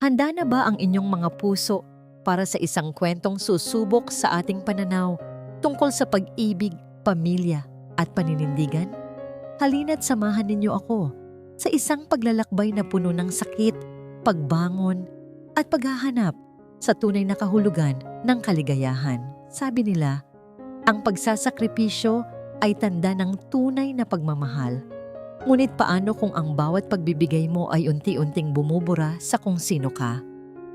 Handa na ba ang inyong mga puso para sa isang kwentong susubok sa ating pananaw tungkol sa pag-ibig, pamilya at paninindigan? Halina't samahan ninyo ako sa isang paglalakbay na puno ng sakit, pagbangon at paghahanap sa tunay na kahulugan ng kaligayahan. Sabi nila, ang pagsasakripisyo ay tanda ng tunay na pagmamahal. Ngunit paano kung ang bawat pagbibigay mo ay unti-unting bumubura sa kung sino ka?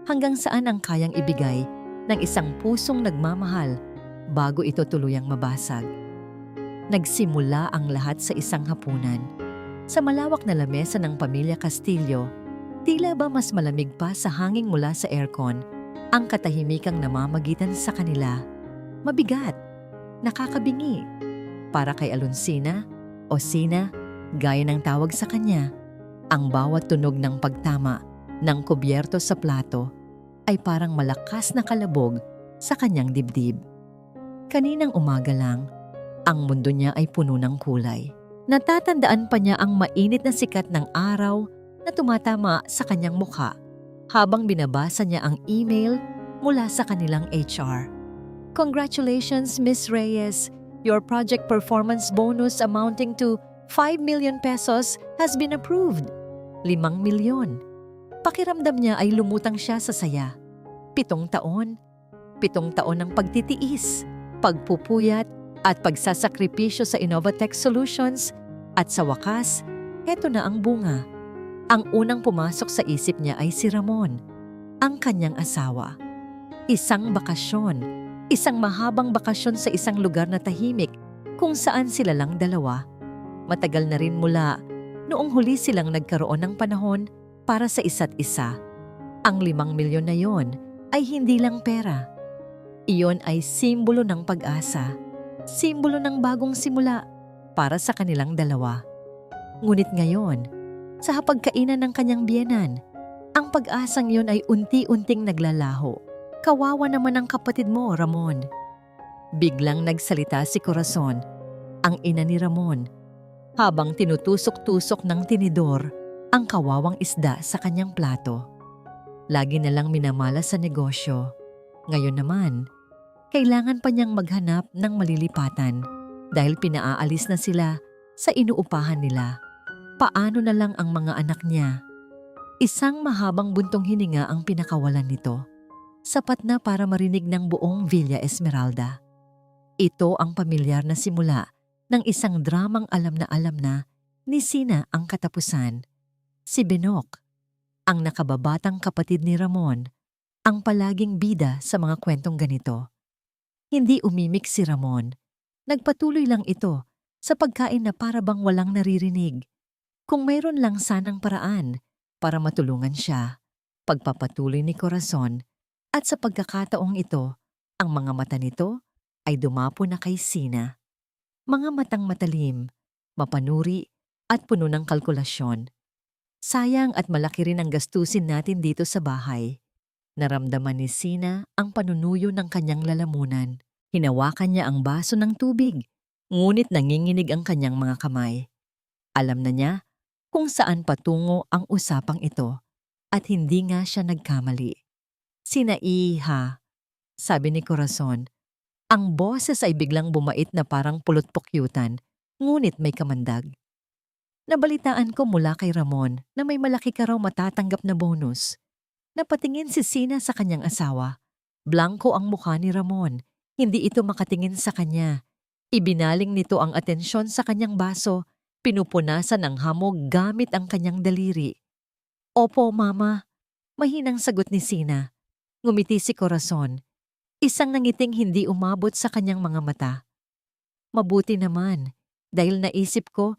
Hanggang saan ang kayang ibigay ng isang pusong nagmamahal bago ito tuluyang mabasag? Nagsimula ang lahat sa isang hapunan. Sa malawak na lamesa ng pamilya Castillo, tila ba mas malamig pa sa hangin mula sa aircon ang katahimikang namamagitan sa kanila? Mabigat, nakakabingi. Para kay Alonsina o Sina, gaya ng tawag sa kanya, ang bawat tunog ng pagtama ng kubyerto sa plato ay parang malakas na kalabog sa kanyang dibdib. Kaninang umaga lang, ang mundo niya ay puno ng kulay. Natatandaan pa niya ang mainit na sikat ng araw na tumatama sa kanyang mukha habang binabasa niya ang email mula sa kanilang HR. Congratulations, Miss Reyes! Your project performance bonus amounting to 5 million pesos has been approved. 5 milyon. Pakiramdam niya ay lumutang siya sa saya. 7 taon. 7 taon ng pagtitiis, pagpupuyat at pagsasakripisyo sa Innovatech Solutions at sa wakas, eto na ang bunga. Ang unang pumasok sa isip niya ay si Ramon, ang kanyang asawa. Isang bakasyon, isang mahabang bakasyon sa isang lugar na tahimik kung saan sila lang dalawa. Matagal na rin mula noong huli silang nagkaroon ng panahon para sa isa't isa. Ang 5 milyon na yon ay hindi lang pera. Iyon ay simbolo ng pag-asa, simbolo ng bagong simula para sa kanilang dalawa. Ngunit ngayon, sa hapagkainan ng kanyang biyenan, ang pag-asang yon ay unti-unting naglalaho. Kawawa naman ang kapatid mo, Ramon. Biglang nagsalita si Corazon, ang ina ni Ramon, habang tinutusok-tusok ng tinidor ang kawawang isda sa kanyang plato. Lagi na lang minamala sa negosyo. Ngayon naman, kailangan pa niyang maghanap ng malilipatan dahil pinaaalis na sila sa inuupahan nila. Paano na lang ang mga anak niya? Isang mahabang buntong hininga ang pinakawalan nito. Sapat na para marinig ng buong Villa Esmeralda. Ito ang pamilyar na simula ng isang dramang alam na ni Sina ang katapusan. Si Benok, ang nakababatang kapatid ni Ramon, ang palaging bida sa mga kwentong ganito. Hindi umimik si Ramon. Nagpatuloy lang ito sa pagkain na para bang walang naririnig. Kung mayroon lang sanang paraan para matulungan siya, pagpapatuloy ni Corazon, at sa pagkakataong ito, ang mga mata nito ay dumapo na kay Sina. Mga matang matalim, mapanuri at puno ng kalkulasyon. Sayang at malaki rin ang gastusin natin dito sa bahay. Naramdaman ni Sina ang panunuyo ng kanyang lalamunan. Hinawakan niya ang baso ng tubig, ngunit nanginginig ang kanyang mga kamay. Alam na niya kung saan patungo ang usapang ito at hindi nga siya nagkamali. Sinaiha, sabi ni Corazon. Ang boses ay biglang bumait na parang pulot-pukyutan, ngunit may kamandag. Nabalitaan ko mula kay Ramon na may malaki ka raw matatanggap na bonus. Napatingin si Sina sa kanyang asawa. Blanko ang mukha ni Ramon. Hindi ito makatingin sa kanya. Ibinaling nito ang atensyon sa kanyang baso. Pinupunasan ng hamog gamit ang kanyang daliri. Opo, Mama. Mahinang sagot ni Sina. Ngumiti si Corazon. Isang nangiting hindi umabot sa kanyang mga mata. Mabuti naman, dahil naisip ko,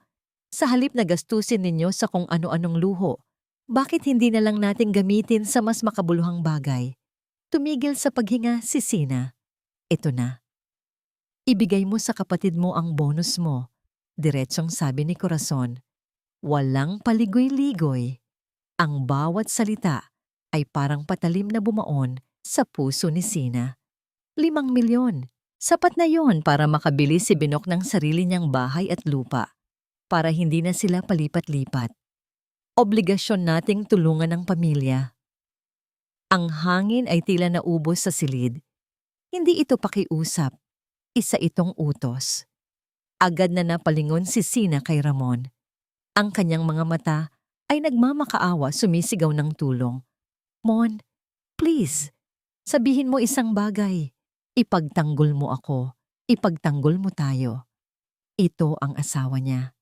sa halip na gastusin ninyo sa kung ano-anong luho, bakit hindi na lang natin gamitin sa mas makabuluhang bagay? Tumigil sa paghinga si Sina. Ito na. Ibigay mo sa kapatid mo ang bonus mo, diretsong sabi ni Corazon. Walang paligoy-ligoy. Ang bawat salita ay parang patalim na bumaon sa puso ni Sina. 5 milyon. Sapat na yon para makabili si Benok ng sarili niyang bahay at lupa. Para hindi na sila palipat-lipat. Obligasyon nating tulungan ang pamilya. Ang hangin ay tila naubos sa silid. Hindi ito pakiusap, isa itong utos. Agad na napalingon si Sina kay Ramon. Ang kanyang mga mata ay nagmamakaawa, sumisigaw ng tulong. Mon, please, sabihin mo isang bagay. Ipagtanggol mo ako. Ipagtanggol mo tayo. Ito ang asawa niya.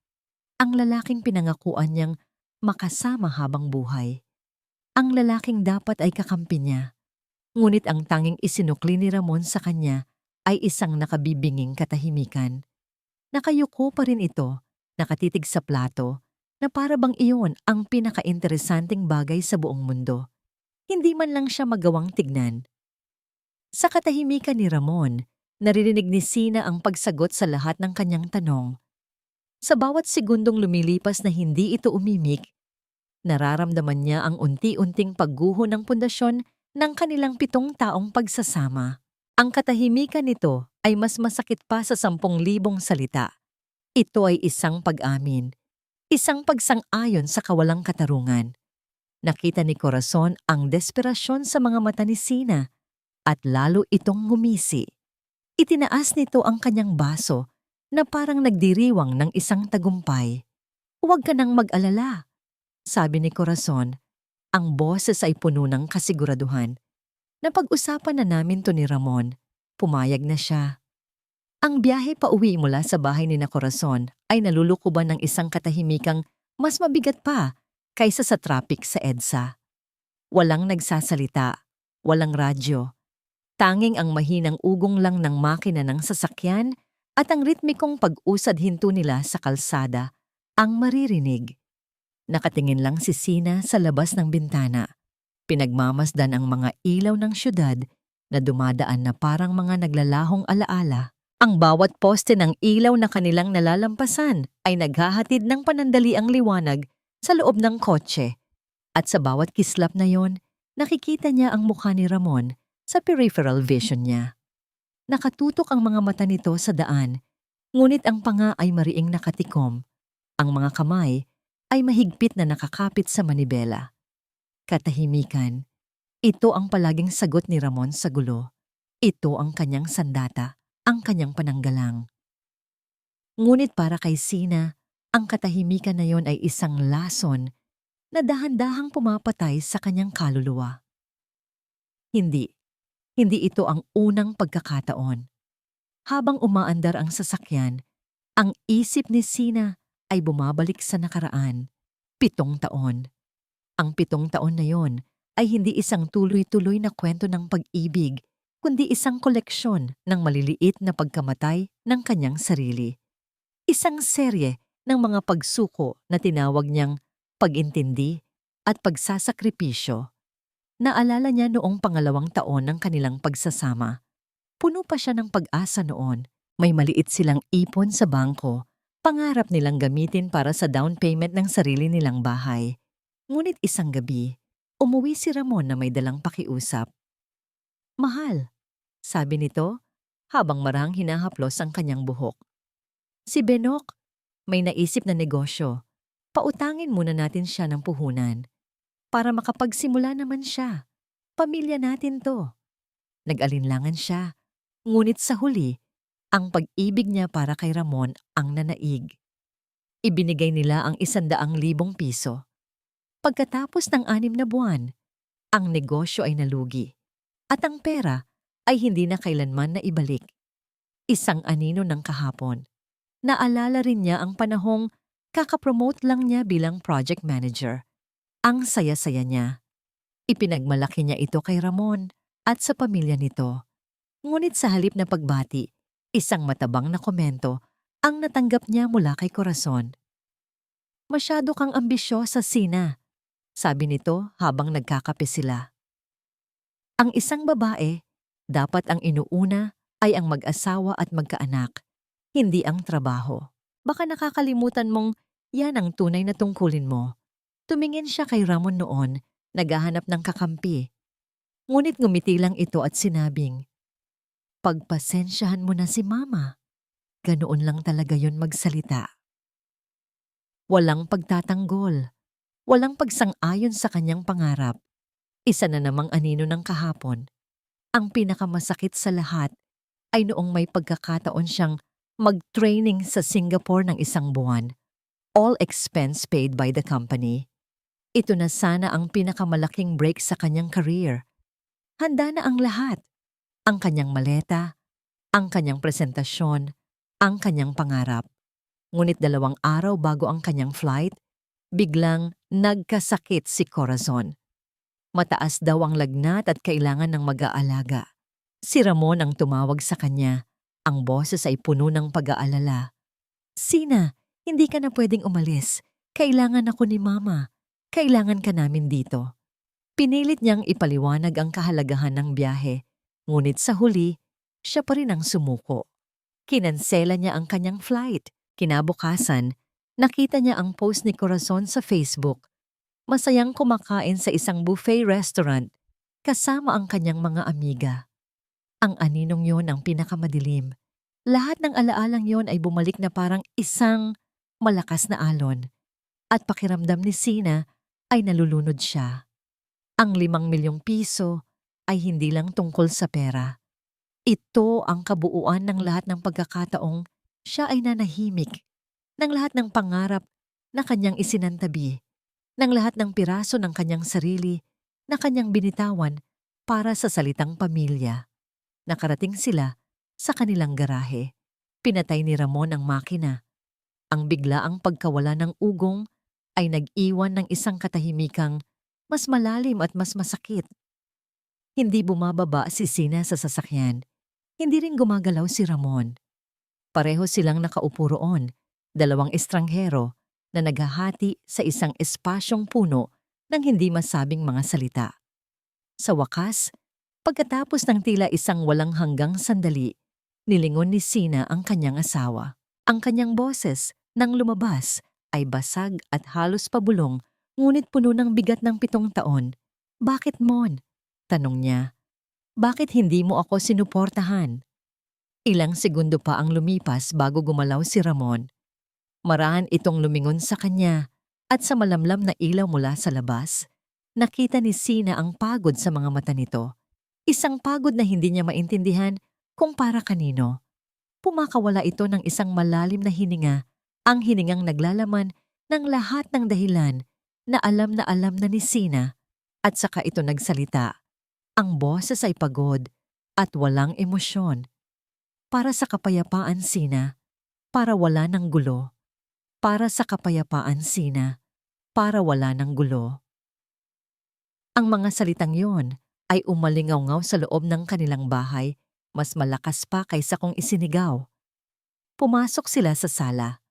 Ang lalaking pinangakuan niyang makasama habang buhay. Ang lalaking dapat ay kakampi niya. Ngunit ang tanging isinukli ni Ramon sa kanya ay isang nakabibinging katahimikan. Nakayuko pa rin ito, nakatitig sa plato, na para bang iyon ang pinaka-interesanting bagay sa buong mundo. Hindi man lang siya magawang tignan. Sa katahimikan ni Ramon, naririnig ni Sina ang pagsagot sa lahat ng kanyang tanong. Sa bawat segundong lumilipas na hindi ito umimik, nararamdaman niya ang unti-unting pagguho ng pundasyon ng kanilang 7 taong pagsasama. Ang katahimikan nito ay mas masakit pa sa 10,000 salita. Ito ay isang pag-amin, isang pagsang-ayon sa kawalang katarungan. Nakita ni Corazon ang desperasyon sa mga mata ni Sina at lalo itong ngumisi. Itinaas nito ang kanyang baso na parang nagdiriwang ng isang tagumpay. Huwag ka nang mag-alala, sabi ni Corazon. Ang boses ay puno ng kasiguraduhan. Napag-usapan na namin to ni Ramon. Pumayag na siya. Ang biyahe pa uwi mula sa bahay ni na Corazon ay nalulukuban ng isang katahimikang mas mabigat pa kaysa sa traffic sa EDSA. Walang nagsasalita, walang radyo. Tanging ang mahinang ugong lang ng makina ng sasakyan at ang ritmikong pag-usad hinto nila sa kalsada ang maririnig. Nakatingin lang si Sina sa labas ng bintana. Pinagmamasdan ang mga ilaw ng syudad na dumadaan na parang mga naglalahong alaala. Ang bawat poste ng ilaw na kanilang nalalampasan ay naghahatid ng panandaliang liwanag sa loob ng kotse. At sa bawat kislap na yon, nakikita niya ang mukha ni Ramon sa peripheral vision niya. Nakatutok ang mga mata nito sa daan, ngunit ang panga ay mariing nakatikom. Ang mga kamay ay mahigpit na nakakapit sa manibela. Katahimikan. Ito ang palaging sagot ni Ramon sa gulo. Ito ang kanyang sandata, ang kanyang pananggalang. Ngunit para kay Sina, ang katahimikan na yon ay isang lason na dahan-dahang pumapatay sa kanyang kaluluwa. Hindi ito ang unang pagkakataon. Habang umaandar ang sasakyan, ang isip ni Sina ay bumabalik sa nakaraan. 7 taon. Ang 7 taon na yon ay hindi isang tuloy-tuloy na kwento ng pag-ibig, kundi isang koleksyon ng maliliit na pagkamatay ng kanyang sarili. Isang serye ng mga pagsuko na tinawag niyang pag-intindi at pagsasakripisyo. Naalala niya noong 2 taon ng kanilang pagsasama. Puno pa siya ng pag-asa noon. May maliit silang ipon sa bangko, pangarap nilang gamitin para sa down payment ng sarili nilang bahay. Ngunit isang gabi, umuwi si Ramon na may dalang pakiusap. Mahal, sabi nito, habang marahang hinahaplos ang kanyang buhok. Si Benok, may naisip na negosyo. Pautangin muna natin siya ng puhunan. Para makapagsimula naman siya. Pamilya natin to. Nag-alinlangan siya. Ngunit sa huli, ang pag-ibig niya para kay Ramon ang nanaig. Ibinigay nila ang 100,000 piso. Pagkatapos ng 6 na buwan, ang negosyo ay nalugi. At ang pera ay hindi na kailanman na ibalik. Isang anino ng kahapon. Naalala rin niya ang panahong kakapromote lang niya bilang project manager. Ang saya-saya niya. Ipinagmalaki niya ito kay Ramon at sa pamilya nito. Ngunit sa halip na pagbati, isang matabang na komento ang natanggap niya mula kay Corazon. Masyado kang ambisyosa, Sina, sabi nito habang nagkakape sila. Ang isang babae, dapat ang inuuna ay ang mag-asawa at magkaanak, hindi ang trabaho. Baka nakakalimutan mong yan ang tunay na tungkulin mo. Tumingin siya kay Ramon noon, naghahanap ng kakampi. Ngunit ngumiti lang ito at sinabing, pagpasensyahan mo na si Mama. Ganoon lang talaga yon magsalita. Walang pagtatanggol. Walang pagsang-ayon sa kanyang pangarap. Isa na namang anino ng kahapon. Ang pinakamasakit sa lahat ay noong may pagkakataon siyang mag-training sa Singapore ng 1 buwan. All expense paid by the company. Ito na sana ang pinakamalaking break sa kanyang career. Handa na ang lahat. Ang kanyang maleta, ang kanyang presentasyon, ang kanyang pangarap. Ngunit 2 araw bago ang kanyang flight, biglang nagkasakit si Corazon. Mataas daw ang lagnat at kailangan ng mag-aalaga. Si Ramon ang tumawag sa kanya. Ang boses ay puno ng pag-aalala. Sina, hindi ka na pwedeng umalis. Kailangan ako ni Mama. Kailangan ka namin dito. Pinilit niyang ipaliwanag ang kahalagahan ng biyahe. Ngunit sa huli, siya pa rin ang sumuko. Kinansela niya ang kanyang flight. Kinabukasan, nakita niya ang post ni Corazon sa Facebook. Masayang kumakain sa isang buffet restaurant kasama ang kanyang mga amiga. Ang aninong yon ang pinakamadilim. Lahat ng alaalang yon ay bumalik na parang isang malakas na alon. At pakiramdam ni Sina ay nalulunod siya. Ang 5 milyong piso ay hindi lang tungkol sa pera. Ito ang kabuuan ng lahat ng pagkakataong siya ay nanahimik, ng lahat ng pangarap na kanyang isinantabi, ng lahat ng piraso ng kanyang sarili na kanyang binitawan para sa salitang pamilya. Nakarating sila sa kanilang garahe. Pinatay ni Ramon ang makina. Ang biglaang pagkawala ng ugong ay nag-iwan ng isang katahimikang mas malalim at mas masakit. Hindi bumababa si Sina sa sasakyan. Hindi rin gumagalaw si Ramon. Pareho silang nakaupo roon, 2 estranghero na naghahati sa isang espasyong puno ng hindi masabing mga salita. Sa wakas, pagkatapos ng tila isang walang hanggang sandali, nilingon ni Sina ang kanyang asawa. Ang kanyang boses, nang lumabas, ay basag at halos pabulong, ngunit puno ng bigat ng 7 taon. Bakit, Mon? Tanong niya. Bakit hindi mo ako sinuportahan? Ilang segundo pa ang lumipas bago gumalaw si Ramon. Marahan itong lumingon sa kanya at sa malamlam na ilaw mula sa labas, nakita ni Sina ang pagod sa mga mata nito. Isang pagod na hindi niya maintindihan kung para kanino. Pumakawala ito ng isang malalim na hininga, ang hiningang naglalaman ng lahat ng dahilan na alam na ni Sina, at saka ito nagsalita. Ang boses ay pagod at walang emosyon. Para sa kapayapaan, Sina, para wala ng gulo. Para sa kapayapaan, Sina, para wala ng gulo. Ang mga salitang yon ay umalingaw-ngaw sa loob ng kanilang bahay, mas malakas pa kaysa kung isinigaw. Pumasok sila sa sala.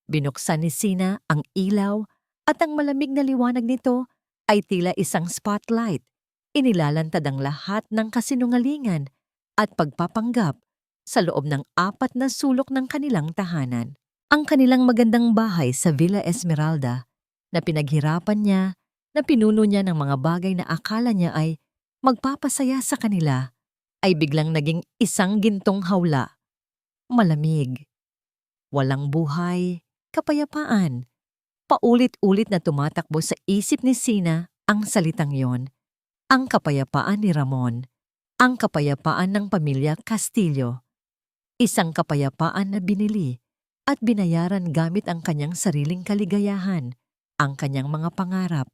Binuksan ni Sina ang ilaw at ang malamig na liwanag nito ay tila isang spotlight. Inilalantad ang lahat ng kasinungalingan at pagpapanggap sa loob ng 4 na sulok ng kanilang tahanan. Ang kanilang magandang bahay sa Villa Esmeralda na pinaghirapan niya, na pinuno niya ng mga bagay na akala niya ay magpapasaya sa kanila, ay biglang naging isang gintong hawla. Malamig. Walang buhay, kapayapaan. Paulit-ulit na tumatakbo sa isip ni Sina ang salitang yon. Ang kapayapaan ni Ramon, ang kapayapaan ng pamilya Castillo. Isang kapayapaan na binili at binayaran gamit ang kanyang sariling kaligayahan, ang kanyang mga pangarap,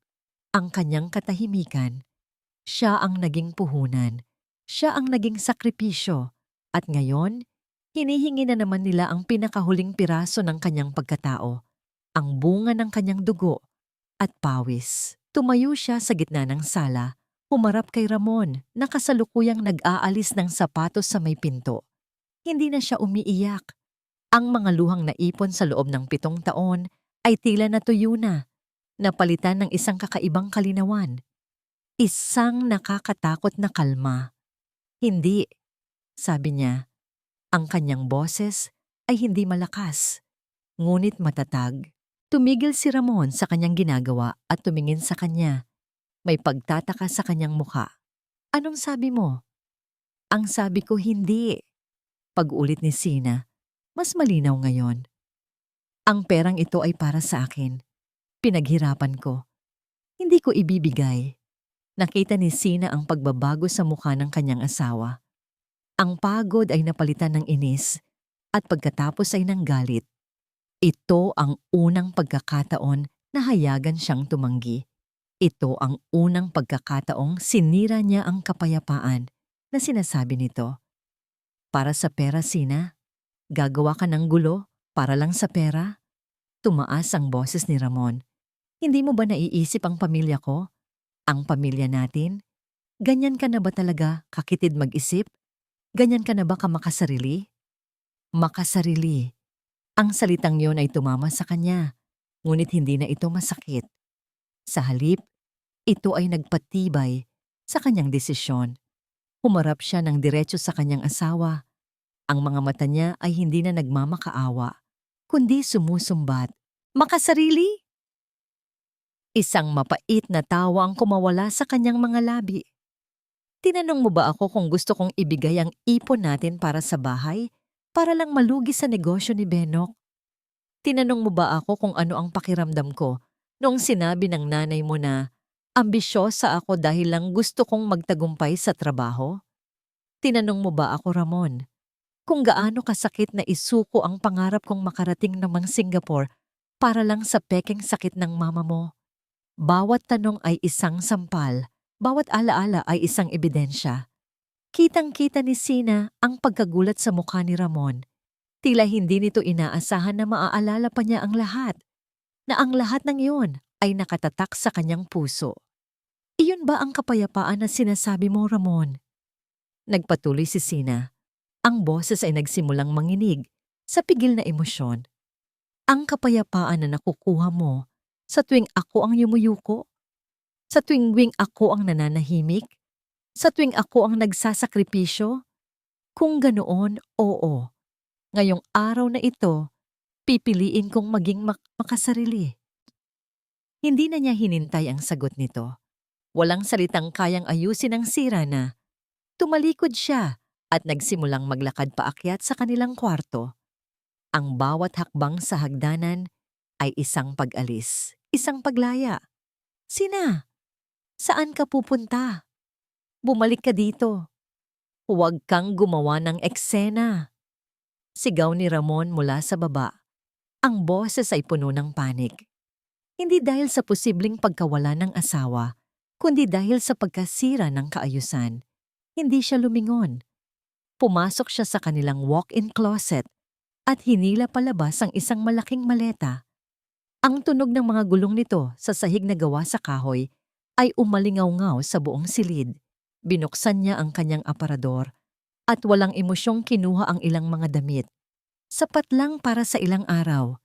ang kanyang katahimikan. Siya ang naging puhunan, siya ang naging sakripisyo, at ngayon, hinihingi na naman nila ang pinakahuling piraso ng kanyang pagkatao, ang bunga ng kanyang dugo at pawis. Tumayo siya sa gitna ng sala. Humarap kay Ramon na kasalukuyang nag-aalis ng sapatos sa may pinto. Hindi na siya umiiyak. Ang mga luhang naipon sa loob ng 7 taon ay tila natuyo na, napalitan ng isang kakaibang kalinawan. Isang nakakatakot na kalma. Hindi, sabi niya. Ang kanyang boses ay hindi malakas, ngunit matatag. Tumigil si Ramon sa kanyang ginagawa at tumingin sa kanya. May pagtataka sa kanyang mukha. Anong sabi mo? Ang sabi ko hindi. Pag-ulit ni Sina, mas malinaw ngayon. Ang perang ito ay para sa akin. Pinaghirapan ko. Hindi ko ibibigay. Nakita ni Sina ang pagbabago sa mukha ng kanyang asawa. Ang pagod ay napalitan ng inis at pagkatapos ay ng galit. Ito ang unang pagkakataon na hayagan siyang tumanggi. Ito ang unang pagkakataong sinira niya ang kapayapaan na sinasabi nito. Para sa pera, Sina? Gagawa ka ng gulo para lang sa pera? Tumaas ang boses ni Ramon. Hindi mo ba naiisip ang pamilya ko? Ang pamilya natin? Ganyan ka na ba talaga kakitid mag-isip? Ganyan ka na ba kamakasarili? Makasarili. Ang salitang yon ay tumama sa kanya, ngunit hindi na ito masakit. Sa halip, ito ay nagpatibay sa kanyang desisyon. Humarap siya ng diretso sa kanyang asawa. Ang mga mata niya ay hindi na nagmamakaawa, kundi sumusumbat. Makasarili? Isang mapait na tawa ang kumawala sa kanyang mga labi. Tinanong mo ba ako kung gusto kong ibigay ang ipon natin para sa bahay, para lang malugi sa negosyo ni Benok? Tinanong mo ba ako kung ano ang pakiramdam ko noong sinabi ng nanay mo na ambisyosa ako dahil lang gusto kong magtagumpay sa trabaho? Tinanong mo ba ako, Ramon, kung gaano kasakit na isuko ang pangarap kong makarating namang Singapore para lang sa pekeng sakit ng mama mo? Bawat tanong ay isang sampal, bawat alaala ay isang ebidensya. Kitang-kita ni Sina ang pagkagulat sa mukha ni Ramon. Tila hindi nito inaasahan na maaalala pa niya ang lahat, na ang lahat ng iyon ay nakatatak sa kanyang puso. Iyon ba ang kapayapaan na sinasabi mo, Ramon? Nagpatuloy si Sina. Ang boses ay nagsimulang manginig sa pigil na emosyon. Ang kapayapaan na nakukuha mo sa tuwing ako ang yumuyuko, sa tuwing ako ang nananahimik, sa tuwing ako ang nagsasakripisyo? Kung ganoon, oo. Ngayong araw na ito, pipiliin kong maging makasarili. Hindi na niya hinintay ang sagot nito. Walang salitang kayang ayusin ang sira na. Tumalikod siya at nagsimulang maglakad paakyat sa kanilang kwarto. Ang bawat hakbang sa hagdanan ay isang pag-alis, isang paglaya. Sina, saan ka pupunta? Bumalik ka dito. Huwag kang gumawa ng eksena. Sigaw ni Ramon mula sa baba. Ang boses ay puno ng panik. Hindi dahil sa posibleng pagkawala ng asawa, kundi dahil sa pagkasira ng kaayusan. Hindi siya lumingon. Pumasok siya sa kanilang walk-in closet at hinila palabas ang isang malaking maleta. Ang tunog ng mga gulong nito sa sahig na gawa sa kahoy ay umalingaw-ngaw sa buong silid. Binuksan niya ang kanyang aparador at walang emosyong kinuha ang ilang mga damit. Sapat lang para sa ilang araw.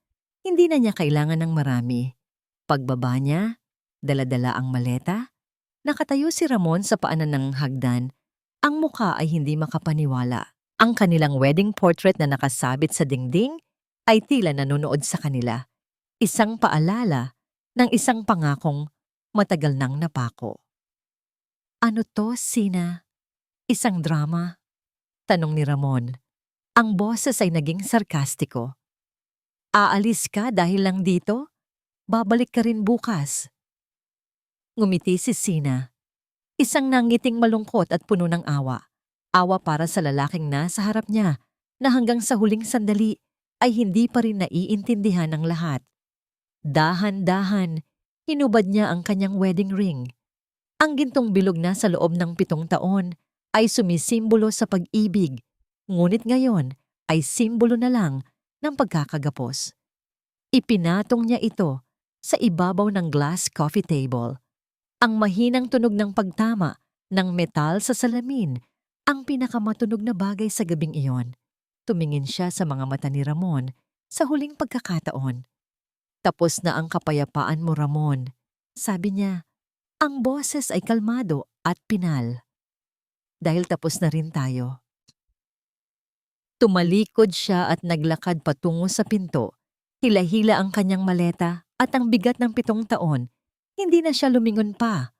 Hindi na niya kailangan ng marami. Pagbaba niya, dala-dala ang maleta. Nakatayo si Ramon sa paanan ng hagdan. Ang mukha ay hindi makapaniwala. Ang kanilang wedding portrait na nakasabit sa dingding ay tila nanonood sa kanila. Isang paalala ng isang pangakong matagal nang napako. Ano to, Sina? Isang drama? Tanong ni Ramon. Ang boses ay naging sarkastiko. Aalis ka dahil lang dito? Babalik ka rin bukas. Ngumiti si Sina. Isang nangiting malungkot at puno ng awa. Awa para sa lalaking nasa harap niya na hanggang sa huling sandali ay hindi pa rin naiintindihan ng lahat. Dahan-dahan, hinubad niya ang kanyang wedding ring. Ang gintong bilog na sa loob ng 7 taon ay sumisimbolo sa pag-ibig, ngunit ngayon ay simbolo na lang ng pagkakagapos. Ipinatong niya ito sa ibabaw ng glass coffee table. Ang mahinang tunog ng pagtama ng metal sa salamin ang pinakamatunog na bagay sa gabing iyon. Tumingin siya sa mga mata ni Ramon sa huling pagkakataon. Tapos na ang kapayapaan mo, Ramon. Sabi niya, ang boses ay kalmado at pinal. Dahil tapos na rin tayo. Tumalikod siya at naglakad patungo sa pinto. Hila-hila ang kanyang maleta at ang bigat ng 7 taon. Hindi na siya lumingon pa.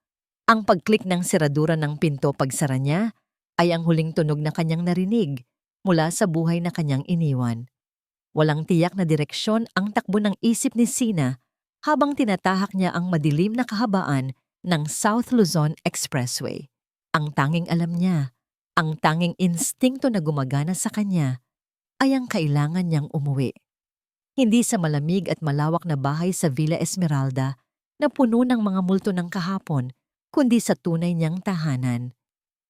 Ang pagklik ng seradura ng pinto pagsara niya ay ang huling tunog na kanyang narinig mula sa buhay na kanyang iniwan. Walang tiyak na direksyon ang takbo ng isip ni Sina habang tinatahak niya ang madilim na kahabaan ng South Luzon Expressway. Ang tanging alam niya, ang tanging instingto na gumagana sa kanya ay ang kailangan niyang umuwi. Hindi sa malamig at malawak na bahay sa Villa Esmeralda na puno ng mga multo ng kahapon, kundi sa tunay niyang tahanan.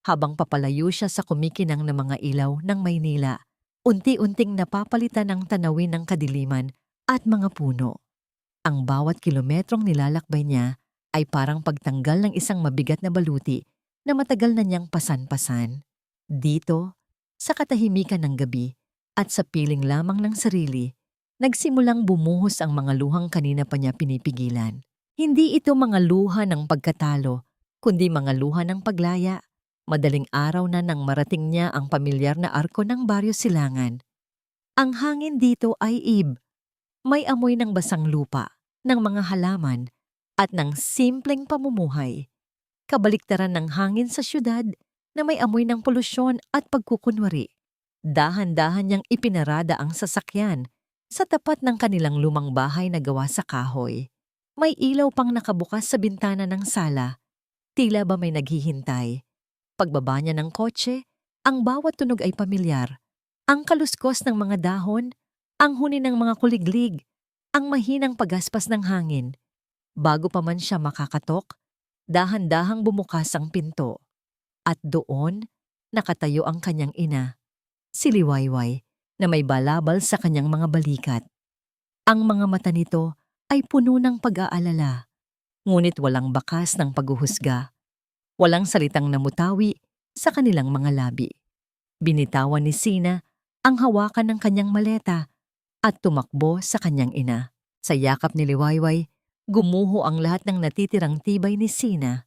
Habang papalayo siya sa kumikinang na mga ilaw ng Maynila, unti-unting napapalitan ang tanawin ng kadiliman at mga puno. Ang bawat kilometrong nilalakbay niya ay parang pagtanggal ng isang mabigat na baluti na matagal na niyang pasan-pasan. Dito, sa katahimikan ng gabi at sa piling lamang ng sarili, nagsimulang bumuhos ang mga luhang kanina pa niya pinipigilan. Hindi ito mga luha ng pagkatalo, kundi mga luha ng paglaya. Madaling araw na nang marating niya ang pamilyar na arko ng Baryo Silangan. Ang hangin dito ay may amoy ng basang lupa, ng mga halaman, at ng simpleng pamumuhay. Kabaliktaran ng hangin sa syudad na may amoy ng polusyon at pagkukunwari. Dahan-dahan niyang ipinarada ang sasakyan sa tapat ng kanilang lumang bahay na gawa sa kahoy. May ilaw pang nakabukas sa bintana ng sala. Tila ba may naghihintay? Pagbaba niya ng kotse, ang bawat tunog ay pamilyar. Ang kaluskos ng mga dahon, ang huni ng mga kuliglig, ang mahinang pagaspas ng hangin. Bago pa man siya makakatok, dahan-dahang bumukas ang pinto. At doon, nakatayo ang kanyang ina, si Liwayway, na may balabal sa kanyang mga balikat. Ang mga mata nito ay puno ng pag-aalala, ngunit walang bakas ng paghuhusga. Walang salitang namutawi sa kanilang mga labi. Binitawan ni Sina ang hawakan ng kanyang maleta at tumakbo sa kanyang ina. Sa yakap ni Liwayway, gumuho ang lahat ng natitirang tibay ni Sina.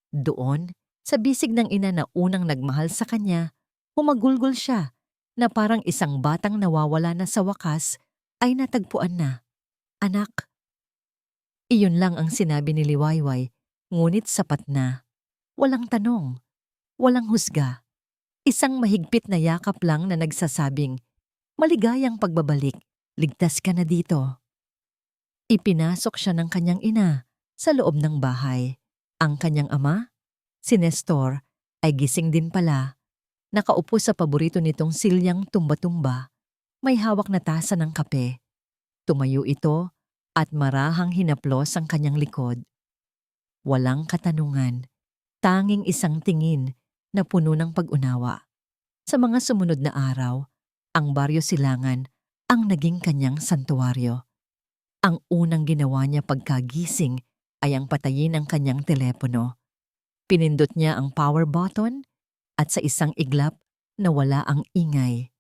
Doon, sa bisig ng ina na unang nagmahal sa kanya, humagulgol siya na parang isang batang nawawala na sa wakas ay natagpuan na. Anak. Iyon lang ang sinabi ni Liwayway, ngunit sapat na. Walang tanong, walang husga. Isang mahigpit na yakap lang na nagsasabing, maligayang pagbabalik, ligtas ka na dito. Ipinasok siya ng kanyang ina sa loob ng bahay. Ang kanyang ama, si Nestor, ay gising din pala. Nakaupo sa paborito nitong silyang tumba-tumba. May hawak na tasa ng kape. Tumayo ito at marahang hinaplos ang kanyang likod. Walang katanungan. Tanging isang tingin na puno ng pag-unawa. Sa mga sumunod na araw, ang Baryo Silangan ang naging kanyang santuwaryo. Ang unang ginawa niya pagkagising ay ang patayin ang kanyang telepono. Pinindot niya ang power button at sa isang iglap nawala ang ingay.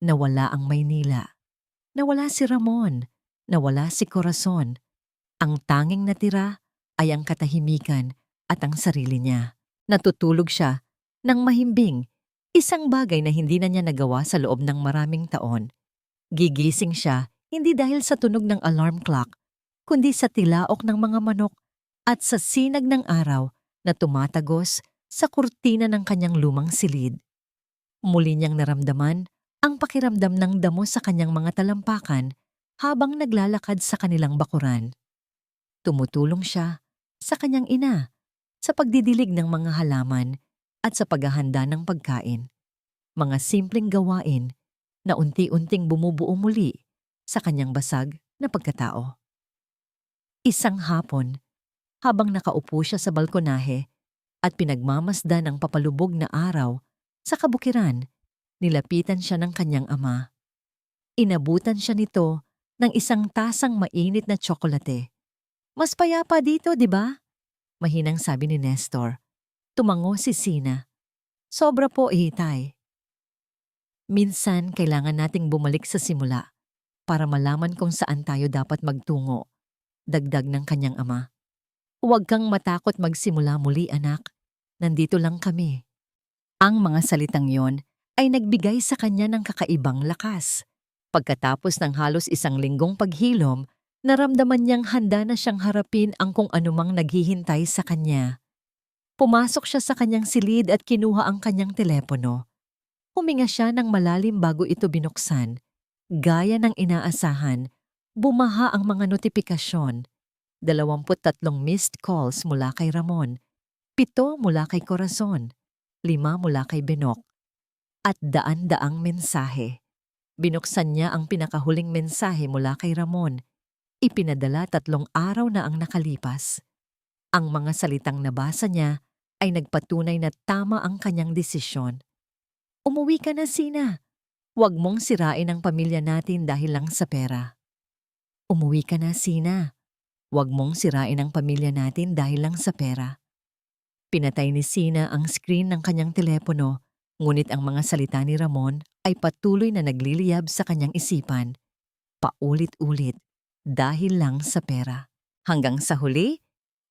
Nawala ang Maynila. Nawala si Ramon. Nawala si Corazon. Ang tanging natira ay ang katahimikan at ang sarili niya. Natutulog siya ng mahimbing, isang bagay na hindi na niya nagawa sa loob ng maraming taon. Gigising siya hindi dahil sa tunog ng alarm clock, kundi sa tilaok ng mga manok at sa sinag ng araw na tumatagos sa kurtina ng kanyang lumang silid. Muli niyang naramdaman ang pakiramdam ng damo sa kanyang mga talampakan habang naglalakad sa kanilang bakuran. Tumutulong siya sa kanyang ina sa pagdidilig ng mga halaman at sa paghahanda ng pagkain. Mga simpleng gawain na unti-unting bumubuo muli sa kanyang basag na pagkatao. Isang hapon, habang nakaupo siya sa balkonahe at pinagmamasdan ng papalubog na araw sa kabukiran, nilapitan siya ng kanyang ama. Inabutan siya nito ng isang tasang mainit na tsokolate. Mas payapa dito, di ba? Mahinang sabi ni Nestor. Tumango si Sina. Sobra po, Itay. Minsan kailangan nating bumalik sa simula para malaman kung saan tayo dapat magtungo, dagdag ng kanyang ama. Huwag kang matakot magsimula muli, anak. Nandito lang kami. Ang mga salitang yon ay nagbigay sa kanya ng kakaibang lakas. Pagkatapos ng halos isang linggong paghilom, naramdaman niyang handa na siyang harapin ang kung anumang naghihintay sa kanya. Pumasok siya sa kanyang silid at kinuha ang kanyang telepono. Huminga siya ng malalim bago ito binuksan. Gaya ng inaasahan, bumaha ang mga notifikasyon. 23 missed calls mula kay Ramon, 7 mula kay Corazon, 5 mula kay Benok, at daan-daang mensahe. Binuksan niya ang pinakahuling mensahe mula kay Ramon. Ipinadala 3 araw na ang nakalipas. Ang mga salitang nabasa niya ay nagpatunay na tama ang kanyang desisyon. Umuwi ka na, Sina. Huwag mong sirain ang pamilya natin dahil lang sa pera. Umuwi ka na, Sina. Huwag mong sirain ang pamilya natin dahil lang sa pera. Pinatay ni Sina ang screen ng kanyang telepono, ngunit ang mga salita ni Ramon ay patuloy na nagliliyab sa kanyang isipan. Paulit-ulit, dahil lang sa pera. Hanggang sa huli,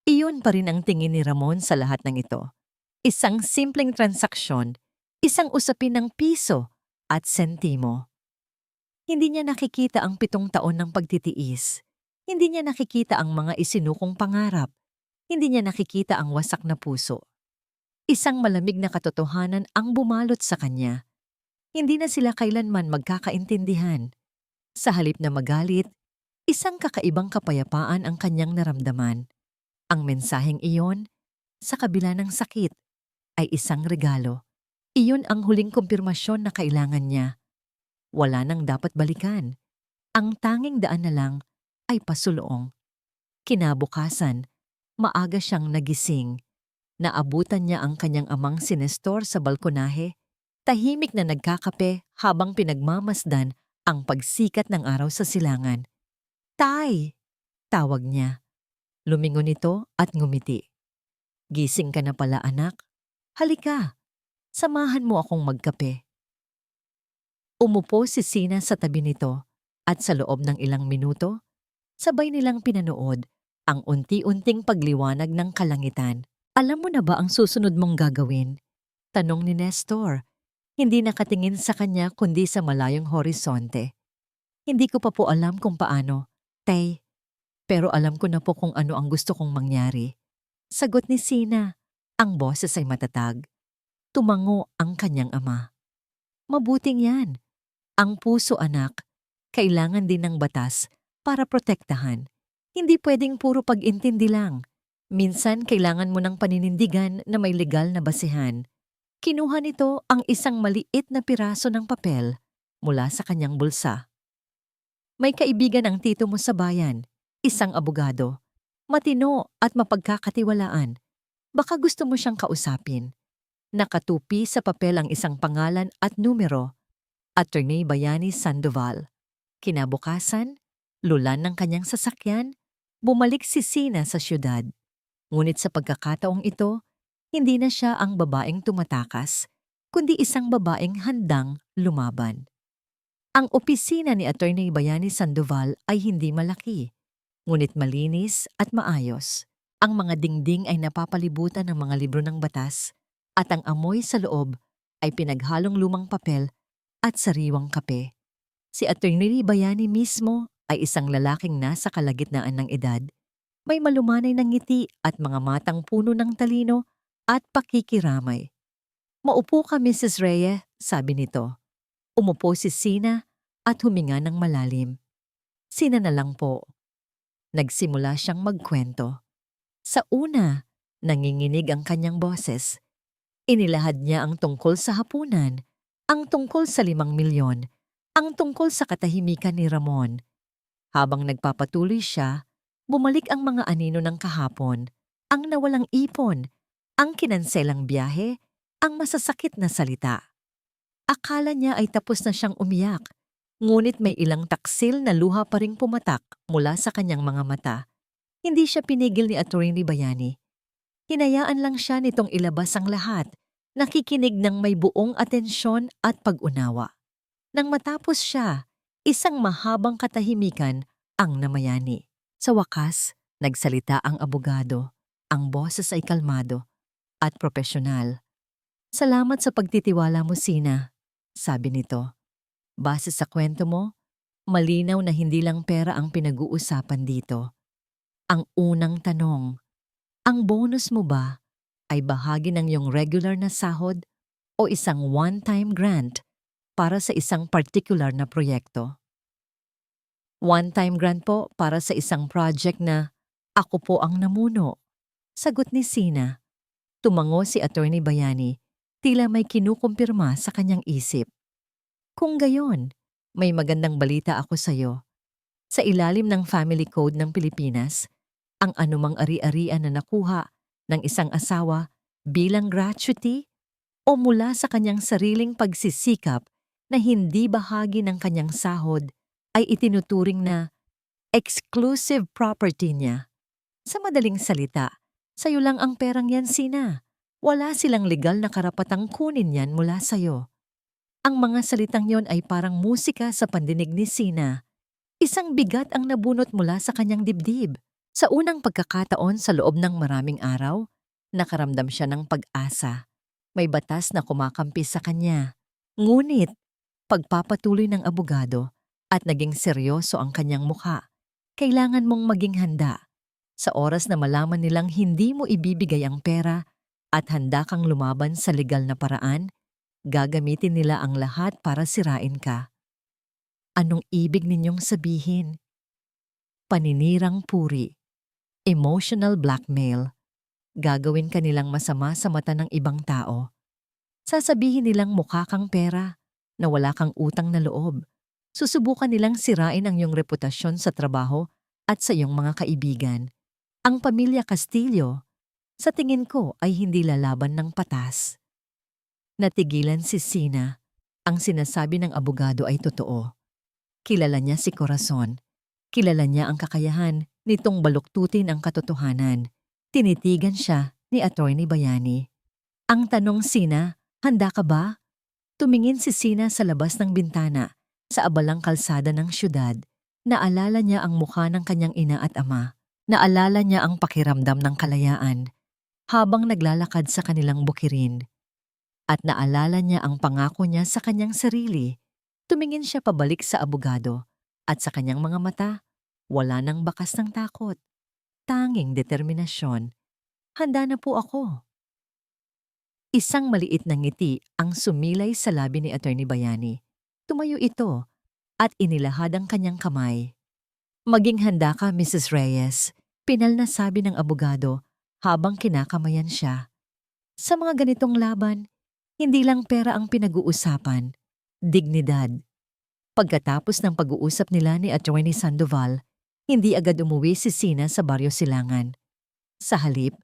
iyon pa rin ang tingin ni Ramon sa lahat ng ito. Isang simpleng transaksyon, isang usapin ng piso at sentimo. Hindi niya nakikita ang 7 taon ng pagtitiis. Hindi niya nakikita ang mga isinukong pangarap. Hindi niya nakikita ang wasak na puso. Isang malamig na katotohanan ang bumalot sa kanya. Hindi na sila kailanman magkakaintindihan. Sa halip na magalit, isang kakaibang kapayapaan ang kanyang naramdaman. Ang mensaheng iyon, sa kabila ng sakit, ay isang regalo. Iyon ang huling kumpirmasyon na kailangan niya. Wala nang dapat balikan. Ang tanging daan na lang ay pasulong. Kinabukasan, maaga siyang nagising. Naabutan niya ang kanyang amang si Nestor sa balkonahe, tahimik na nagkakape habang pinagmamasdan ang pagsikat ng araw sa silangan. "Tay!" tawag niya. Lumingon ito at ngumiti. "Gising ka na pala, anak. Halika, samahan mo akong magkape." Umupo si Sina sa tabi nito at sa loob ng ilang minuto, sabay nilang pinanood ang unti-unting pagliwanag ng kalangitan. "Alam mo na ba ang susunod mong gagawin?" tanong ni Nestor. Hindi nakatingin sa kanya kundi sa malayong horisonte. "Hindi ko pa po alam kung paano, Tay. Pero alam ko na po kung ano ang gusto kong mangyari." Sagot ni Sina. Ang boses ay matatag. Tumango ang kanyang ama. "Mabuting yan. Ang puso, anak, kailangan din ng batas para protektahan. Hindi pwedeng puro pag-intindi lang. Minsan kailangan mo ng paninindigan na may legal na basehan." Kinuha nito ang isang maliit na piraso ng papel mula sa kanyang bulsa. "May kaibigan ang tito mo sa bayan, isang abogado. Matino at mapagkakatiwalaan. Baka gusto mo siyang kausapin." Nakatupi sa papel ang isang pangalan at numero, Attorney Bayani Sandoval. Kinabukasan, lulan ng kanyang sasakyan, bumalik si Sina sa syudad. Ngunit sa pagkakataong ito, hindi na siya ang babaeng tumatakas, kundi isang babaeng handang lumaban. Ang opisina ni Attorney Bayani Sandoval ay hindi malaki, ngunit malinis at maayos. Ang mga dingding ay napapalibutan ng mga libro ng batas at ang amoy sa loob ay pinaghalong lumang papel at sariwang kape. Si Attorney Bayani mismo ay isang lalaking nasa kalagitnaan ng edad. May malumanay na ngiti at mga matang puno ng talino at pakikiramay. "Maupo ka, Mrs. Reyes," sabi nito. Umupo si Sina at huminga ng malalim. "Sina na lang po." Nagsimula siyang magkwento. Sa una, nanginginig ang kanyang boses. Inilahad niya ang tungkol sa hapunan, ang tungkol sa 5 milyon, ang tungkol sa katahimikan ni Ramon. Habang nagpapatuloy siya, bumalik ang mga anino ng kahapon, ang nawalang ipon, ang kinanselang biyahe, ang masasakit na salita. Akala niya ay tapos na siyang umiyak, ngunit may ilang taksil na luha pa ring pumatak mula sa kanyang mga mata. Hindi siya pinigil ni Attorney Bayani. Hinayaan lang siya nitong ilabas ang lahat, nakikinig ng may buong atensyon at pag-unawa. Nang matapos siya, isang mahabang katahimikan ang namayani. Sa wakas, nagsalita ang abogado. Ang boses ay kalmado at propesyonal. "Salamat sa pagtitiwala mo, Sina," sabi nito. "Base sa kwento mo, malinaw na hindi lang pera ang pinag-uusapan dito. Ang unang tanong, ang bonus mo ba ay bahagi ng iyong regular na sahod o isang one-time grant para sa isang particular na proyekto?" "One-time grant po para sa isang project na Ako po ang namuno. Sagot ni Sina. Tumango si Attorney Bayani, tila may kinukumpirma sa kanyang isip. Kung gayon, may magandang balita ako sa'yo. Sa ilalim ng Family Code ng Pilipinas, ang anumang ari-arian na nakuha ng isang asawa bilang gratuity o mula sa kanyang sariling pagsisikap na hindi bahagi ng kanyang sahod ay itinuturing na exclusive property niya. Sa madaling salita, sa'yo lang ang perang yan, Sina. Wala silang legal na karapatang kunin yan mula sa'yo. Ang mga salitang yon ay parang musika sa pandinig ni Sina. Isang bigat ang nabunot mula sa kanyang dibdib. Sa unang pagkakataon sa loob ng maraming araw, nakaramdam siya ng pag-asa. May batas na kumakampi sa kanya. Ngunit, pagpapatuloy ng abogado at naging seryoso ang kanyang mukha, kailangan mong maging handa. Sa oras na malaman nilang hindi mo ibibigay ang pera at handa kang lumaban sa legal na paraan, gagamitin nila ang lahat para sirain ka. Anong ibig ninyong sabihin? Paninirang puri, emotional blackmail, gagawin ka nilang masama sa mata ng ibang tao. Sasabihin nilang mukha kang pera, na wala kang utang na loob. Susubukan nilang sirain ang iyong reputasyon sa trabaho at sa iyong mga kaibigan. Ang pamilya Castillo, sa tingin ko ay hindi lalaban ng patas. Natigilan si Sina. Ang sinasabi ng abogado ay totoo. Kilala niya si Corazon. Kilala niya ang kakayahan nitong baluktutin ang katotohanan. Tinitigan siya ni Attorney Bayani. Ang tanong, Sina, handa ka ba? Tumingin si Sina sa labas ng bintana, sa abalang kalsada ng syudad. Naalala niya ang mukha ng kanyang ina at ama. Naalala niya ang pakiramdam ng kalayaan habang naglalakad sa kanilang bukirin. At naalala niya ang pangako niya sa kanyang sarili. Tumingin siya pabalik sa abogado at sa kanyang mga mata, wala nang bakas ng takot. Tanging determinasyon. Handa na po ako. Isang maliit na ngiti ang sumilay sa labi ni Attorney Bayani. Tumayo ito at inilahad ang kanyang kamay. Maging handa ka, Mrs. Reyes, pinal na sabi ng abogado habang kinakamayan siya. Sa mga ganitong laban, hindi lang pera ang pinag-uusapan, dignidad. Pagkatapos ng pag-uusap nila ni Attorney Sandoval, hindi agad umuwi si Sina sa Baryo Silangan. Sa halip,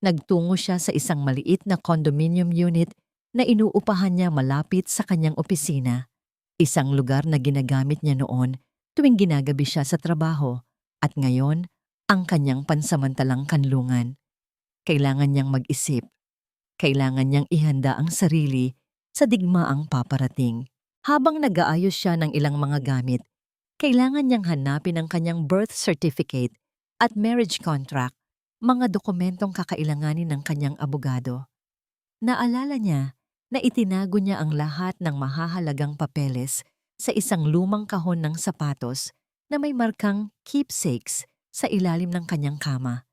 nagtungo siya sa isang maliit na condominium unit na inuupahan niya malapit sa kanyang opisina. Isang lugar na ginagamit niya noon tuwing ginagabi siya sa trabaho at ngayon ang kanyang pansamantalang kanlungan. Kailangan niyang mag-isip. Kailangan niyang ihanda ang sarili sa digmaang paparating. Habang nag-aayos siya ng ilang mga gamit, kailangan niyang hanapin ang kanyang birth certificate at marriage contract, mga dokumentong kakailanganin ng kanyang abogado. Naalala niya na itinago niya ang lahat ng mahahalagang papeles sa isang lumang kahon ng sapatos na may markang keepsakes sa ilalim ng kanyang kama.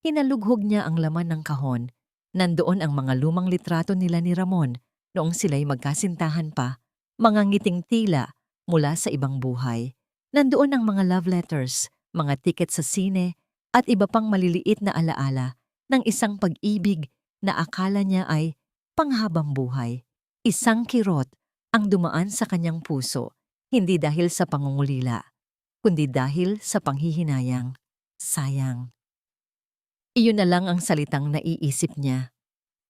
Hinalughog niya ang laman ng kahon. Nandoon ang mga lumang litrato nila ni Ramon noong sila'y magkasintahan pa, mga ngiting tila mula sa ibang buhay. Nandoon ang mga love letters, mga tiket sa sine, at iba pang maliliit na alaala ng isang pag-ibig na akala niya ay panghabang buhay. Isang kirot ang dumaan sa kanyang puso, hindi dahil sa pangungulila, kundi dahil sa panghihinayang. Sayang. Iyon na lang ang salitang naiisip niya.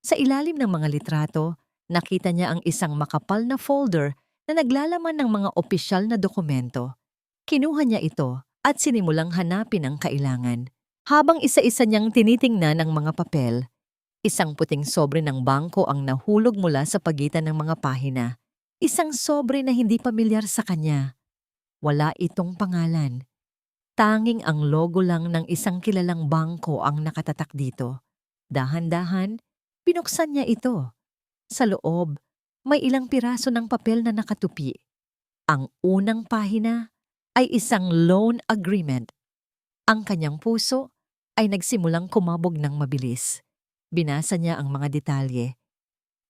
Sa ilalim ng mga litrato, nakita niya ang isang makapal na folder na naglalaman ng mga opisyal na dokumento. Kinuha niya ito at sinimulang hanapin ang kailangan. Habang isa-isa niyang tinitingnan ang mga papel, isang puting sobre ng bangko ang nahulog mula sa pagitan ng mga pahina. Isang sobre na hindi pamilyar sa kanya. Wala itong pangalan. Tanging ang logo lang ng isang kilalang bangko ang nakatatak dito. Dahan-dahan, binuksan niya ito. Sa loob, may ilang piraso ng papel na nakatupi. Ang unang pahina ay isang loan agreement. Ang kanyang puso ay nagsimulang kumabog ng mabilis. Binasa niya ang mga detalye.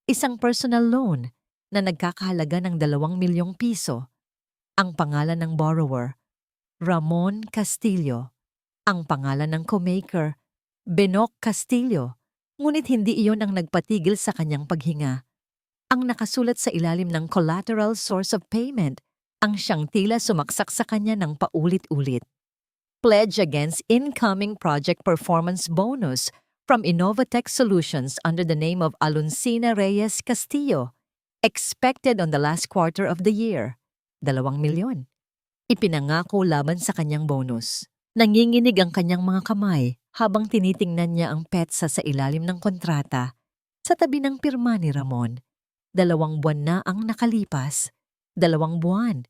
Isang personal loan na nagkakahalaga ng 2 milyong piso. Ang pangalan ng borrower, Ramon Castillo. Ang pangalan ng co-maker, Benoc Castillo, ngunit hindi iyon ang nagpatigil sa kanyang paghinga. Ang nakasulat sa ilalim ng collateral source of payment ang siyang tila sumaksak sa kanya ng paulit-ulit. Pledge against incoming project performance bonus from Innovatech Solutions under the name of Aluncina Reyes Castillo, expected on the last quarter of the year, 2 milyon. Ipinangako laban sa kanyang bonus. Nanginginig ang kanyang mga kamay habang tinitingnan niya ang petsa sa ilalim ng kontrata sa tabi ng pirma ni Ramon. 2 buwan na ang nakalipas. 2 buwan.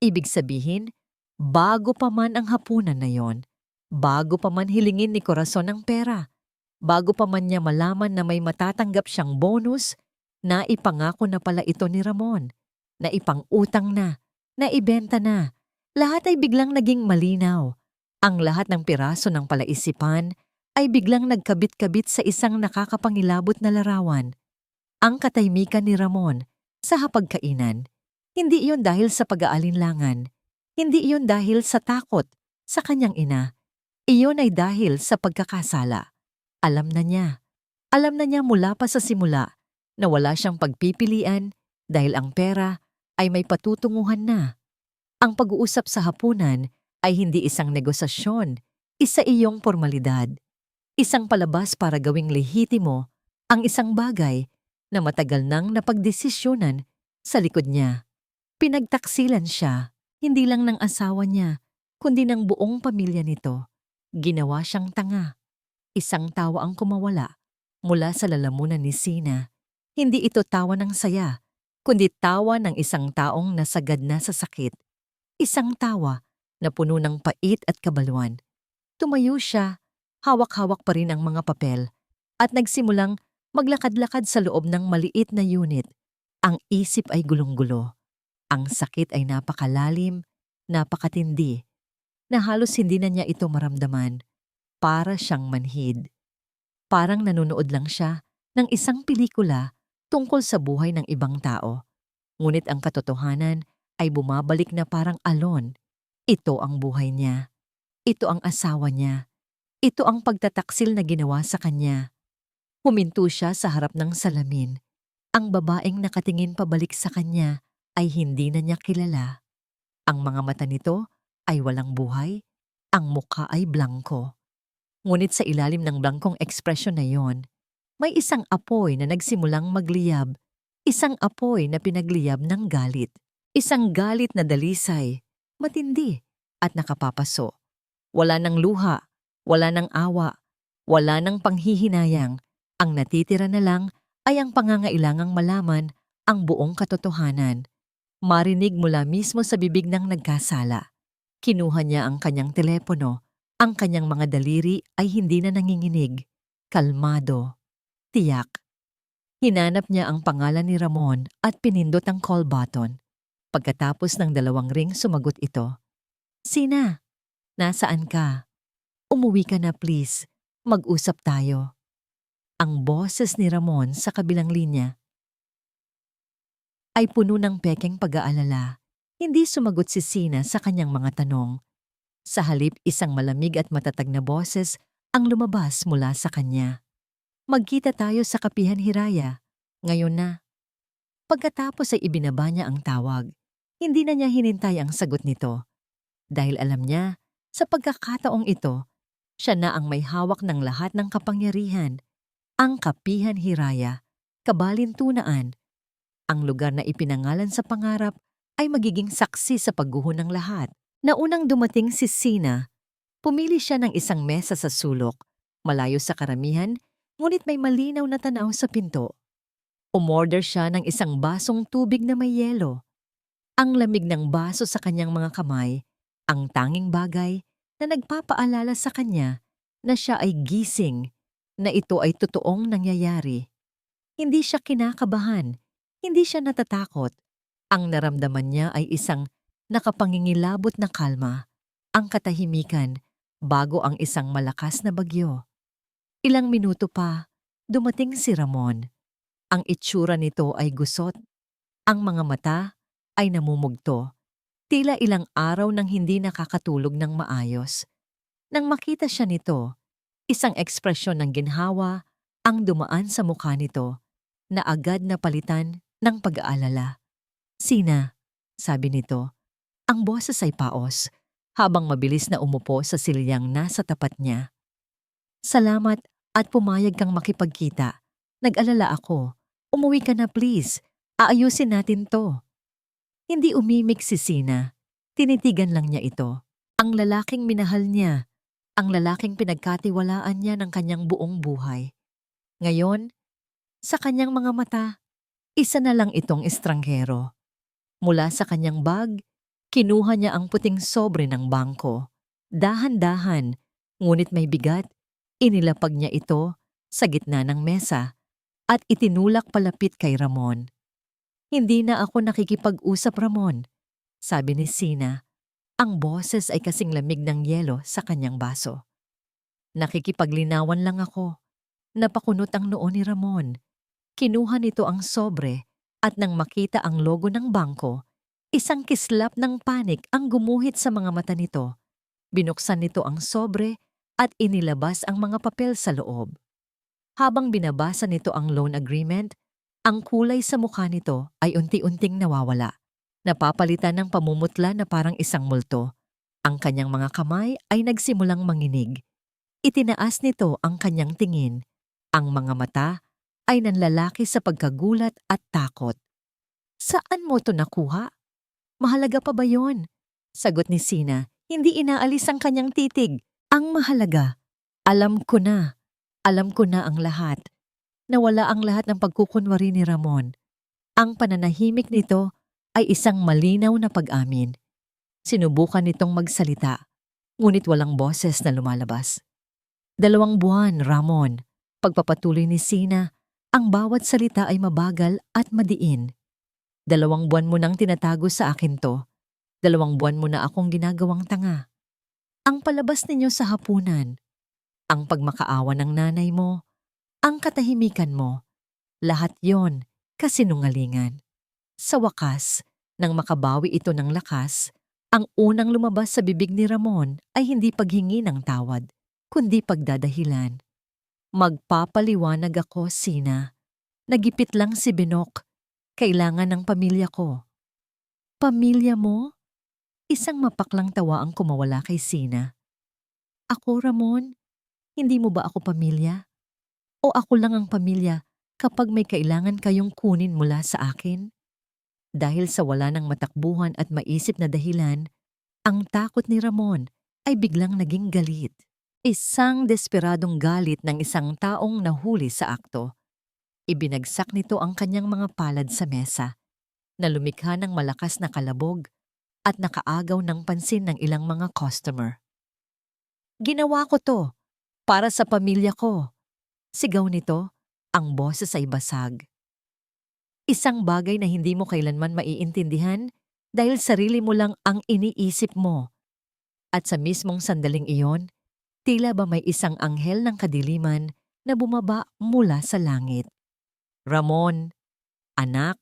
Ibig sabihin, bago pa man ang hapunan na yon, bago pa man hilingin ni Corazon ang pera, bago pa man niya malaman na may matatanggap siyang bonus, na ipangako na pala ito ni Ramon, na ipang-utang na ibenta na, lahat ay biglang naging malinaw. Ang lahat ng piraso ng palaisipan ay biglang nagkabit-kabit sa isang nakakapangilabot na larawan. Ang katahimikan ni Ramon sa hapagkainan, hindi iyon dahil sa pag-aalinlangan, hindi iyon dahil sa takot sa kanyang ina. Iyon ay dahil sa pagkakasala. Alam na niya mula pa sa simula na wala siyang pagpipilian dahil ang pera ay may patutunguhan na. Ang pag-uusap sa hapunan ay hindi isang negosasyon, isa iyong formalidad. Isang palabas para gawing lehitimo ang isang bagay na matagal nang napagdesisyonan sa likod niya. Pinagtaksilan siya, hindi lang ng asawa niya, kundi ng buong pamilya nito. Ginawa siyang tanga. Isang tawa ang kumawala mula sa lalamunan ni Sina. Hindi ito tawa ng saya, kundi tawa ng isang taong nasagad na sa sakit. Isang tawa na puno ng pait at kabaluan. Tumayo siya, hawak-hawak pa rin ang mga papel, at nagsimulang maglakad-lakad sa loob ng maliit na unit. Ang isip ay gulong-gulo. Ang sakit ay napakalalim, napakatindi, na halos hindi na niya ito maramdaman. Para siyang manhid. Parang nanonood lang siya ng isang pelikula tungkol sa buhay ng ibang tao. Ngunit ang katotohanan ay bumabalik na parang alon. Ito ang buhay niya. Ito ang asawa niya. Ito ang pagtataksil na ginawa sa kanya. Huminto siya sa harap ng salamin. Ang babaeng nakatingin pabalik sa kanya ay hindi na niya kilala. Ang mga mata nito ay walang buhay. Ang mukha ay blanko. Ngunit sa ilalim ng blankong ekspresyon na yon, may isang apoy na nagsimulang magliyab. Isang apoy na pinagliyab ng galit. Isang galit na dalisay, matindi at nakapapaso. Wala ng luha, wala ng awa, wala ng panghihinayang. Ang natitira na lang ay ang pangangailangang malaman ang buong katotohanan. Marinig mula mismo sa bibig ng nagkasala. Kinuha niya ang kanyang telepono. Ang kanyang mga daliri ay hindi na nanginginig. Kalmado. Tiyak. Hinanap niya ang pangalan ni Ramon at pinindot ang call button. Pagkatapos ng 2 ring, sumagot ito. Sina, nasaan ka? Umuwi ka na please. Mag-usap tayo. Ang boses ni Ramon sa kabilang linya ay puno ng pekeng pag-aalala. Hindi sumagot si Sina sa kanyang mga tanong. Sa halip, isang malamig at matatag na boses ang lumabas mula sa kanya. Magkita tayo sa Kapihan Hiraya. Ngayon na. Pagkatapos ay ibinaba niya ang tawag. Hindi na niya hinintay ang sagot nito. Dahil alam niya, sa pagkakataong ito, siya na ang may hawak ng lahat ng kapangyarihan. Ang Kapihan Hiraya, kabalintunaan. Ang lugar na ipinangalan sa pangarap ay magiging saksi sa pagguho ng lahat. Naunang dumating si Sina, pumili siya ng isang mesa sa sulok, malayo sa karamihan, ngunit may malinaw na tanaw sa pinto. Umorder siya ng isang basong tubig na may yelo. Ang lamig ng baso sa kanyang mga kamay, ang tanging bagay na nagpapaalala sa kanya na siya ay gising, na ito ay totoong nangyayari. Hindi siya kinakabahan, hindi siya natatakot. Ang naramdaman niya ay isang nakapangingilabot na kalma, ang katahimikan bago ang isang malakas na bagyo. Ilang minuto pa, dumating si Ramon. Ang itsura nito ay gusot. Ang mga mata ay namumugto. Tila ilang araw nang hindi nakakatulog ng maayos. Nang makita siya nito, isang ekspresyon ng ginhawa ang dumaan sa mukha nito na agad na palitan ng pag-aalala. "Sina?" sabi nito. Ang boses ay paos, habang mabilis na umupo sa silyang nasa tapat niya. "Salamat at pumayag kang makipagkita. Nag-alala ako. Umuwi ka na please. Aayusin natin 'to." Hindi umimik si Sina. Tinitigan lang niya ito. Ang lalaking minahal niya, ang lalaking pinagkatiwalaan niya ng kanyang buong buhay. Ngayon, sa kanyang mga mata, isa na lang itong estranghero. Mula sa kanyang bag, kinuha niya ang puting sobre ng bangko. Dahan-dahan, ngunit may bigat, inilapag niya ito sa gitna ng mesa at itinulak palapit kay Ramon. "Hindi na ako nakikipag-usap, Ramon," sabi ni Sina. Ang boses ay kasing lamig ng yelo sa kanyang baso. "Nakikipaglinawan lang ako." Napakunot ang noo ni Ramon. Kinuha nito ang sobre at nang makita ang logo ng bangko, isang kislap ng panik ang gumuhit sa mga mata nito. Binuksan nito ang sobre at inilabas ang mga papel sa loob. Habang binabasa nito ang loan agreement, ang kulay sa mukha nito ay unti-unting nawawala. Napapalitan ng pamumutla na parang isang multo. Ang kanyang mga kamay ay nagsimulang manginig. Itinaas nito ang kanyang tingin. Ang mga mata ay nanlalaki sa pagkagulat at takot. "Saan mo to nakuha? Mahalaga pa ba yon?" Sagot ni Sina, hindi inaalis ang kanyang titig. "Ang mahalaga, alam ko na. Alam ko na ang lahat." Nawala ang lahat ng pagkukunwari ni Ramon. Ang pananahimik nito ay isang malinaw na pag-amin. Sinubukan nitong magsalita, ngunit walang boses na lumalabas. "2 buwan, Ramon." Pagpapatuloy ni Sina, ang bawat salita ay mabagal at madiin. "2 buwan mo nang tinatago sa akin to. 2 buwan mo na akong ginagawang tanga. Ang palabas ninyo sa hapunan, ang pagmakaawa ng nanay mo, ang katahimikan mo, lahat yon kasinungalingan." Sa wakas, nang makabawi ito ng lakas, ang unang lumabas sa bibig ni Ramon ay hindi paghingi ng tawad, kundi pagdadahilan. "Magpapaliwanag ako, Sina. Nagipit lang si Binok. Kailangan ng pamilya ko." "Pamilya mo?" Isang mapaklang tawa ang kumawala kay Sina. "Ako, Ramon? Hindi mo ba ako pamilya? O ako lang ang pamilya kapag may kailangan kayong kunin mula sa akin?" Dahil sa wala ng matakbuhan at maisip na dahilan, ang takot ni Ramon ay biglang naging galit. Isang desperadong galit ng isang taong nahuli sa akto. Ibinagsak nito ang kanyang mga palad sa mesa, na lumikha ng malakas na kalabog at nakaagaw ng pansin ng ilang mga customer. "Ginawa ko to para sa pamilya ko." Sigaw nito, ang boses ay basag. Isang bagay na hindi mo kailanman maiintindihan dahil sarili mo lang ang iniisip mo. At sa mismong sandaling iyon, tila ba may isang anghel ng kadiliman na bumaba mula sa langit. "Ramon, anak."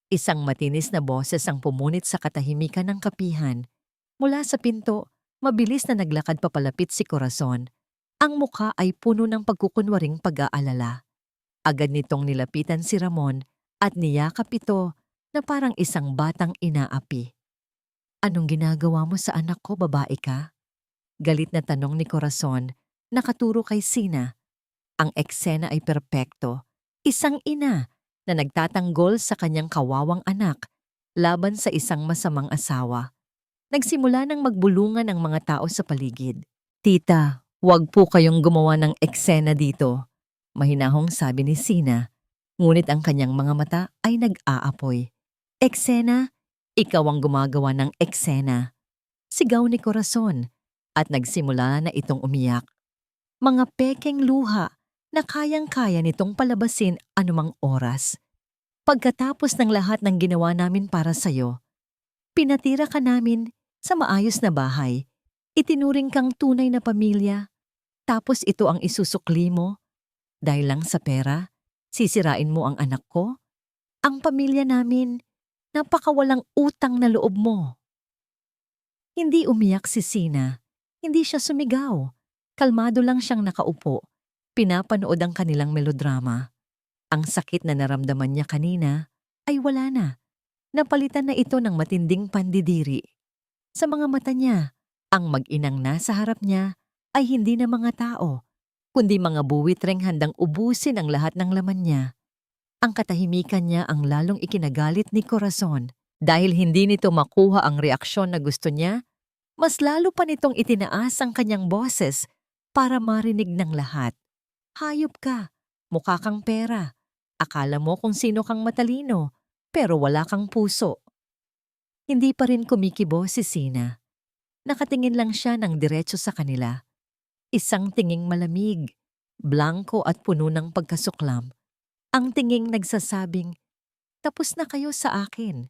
Isang matinis na boses ang pumunit sa katahimikan ng kapihan. Mula sa pinto, mabilis na naglakad papalapit si Corazon. Ang mukha ay puno ng pagkukunwaring pag-aalala. Agad nitong nilapitan si Ramon at niyakap ito na parang isang batang inaapi. "Anong ginagawa mo sa anak ko, babae ka?" Galit na tanong ni Corazon, nakaturo kay Sina. Ang eksena ay perpekto. Isang ina na nagtatanggol sa kanyang kawawang anak laban sa isang masamang asawa. Nagsimula ng magbulungan ang mga tao sa paligid. "Tita, huwag po kayong gumawa ng eksena dito," mahinahong sabi ni Sina, ngunit ang kanyang mga mata ay nag-aapoy. "Eksena? Ikaw ang gumagawa ng eksena." Sigaw ni Corazon at nagsimula na itong umiyak. Mga pekeng luha na kayang-kaya nitong palabasin anumang oras. "Pagkatapos ng lahat ng ginawa namin para sa'yo, pinatira ka namin sa maayos na bahay, itinuring kang tunay na pamilya, tapos ito ang isusukli mo? Dahil lang sa pera, sisirain mo ang anak ko? Ang pamilya namin, napakawalang utang na loob mo." Hindi umiyak si Sina. Hindi siya sumigaw. Kalmado lang siyang nakaupo. Pinapanood ang kanilang melodrama. Ang sakit na naramdaman niya kanina ay wala na. Napalitan na ito ng matinding pandidiri. Sa mga mata niya, ang mag-inang nasa harap niya ay hindi na mga tao, kundi mga buwitreng handang ubusin ang lahat ng laman niya. Ang katahimikan niya ang lalong ikinagalit ni Corazon. Dahil hindi nito makuha ang reaksyon na gusto niya, mas lalo pa nitong itinaas ang kanyang boses para marinig ng lahat. Hayop ka, mukha kang pera. Akala mo kung sino kang matalino, pero wala kang puso. Hindi pa rin kumikibo si Sina. Nakatingin lang siya ng diretso sa kanila. Isang tinging malamig, blanko at puno ng pagkasuklam. Ang tinging nagsasabing, tapos na kayo sa akin.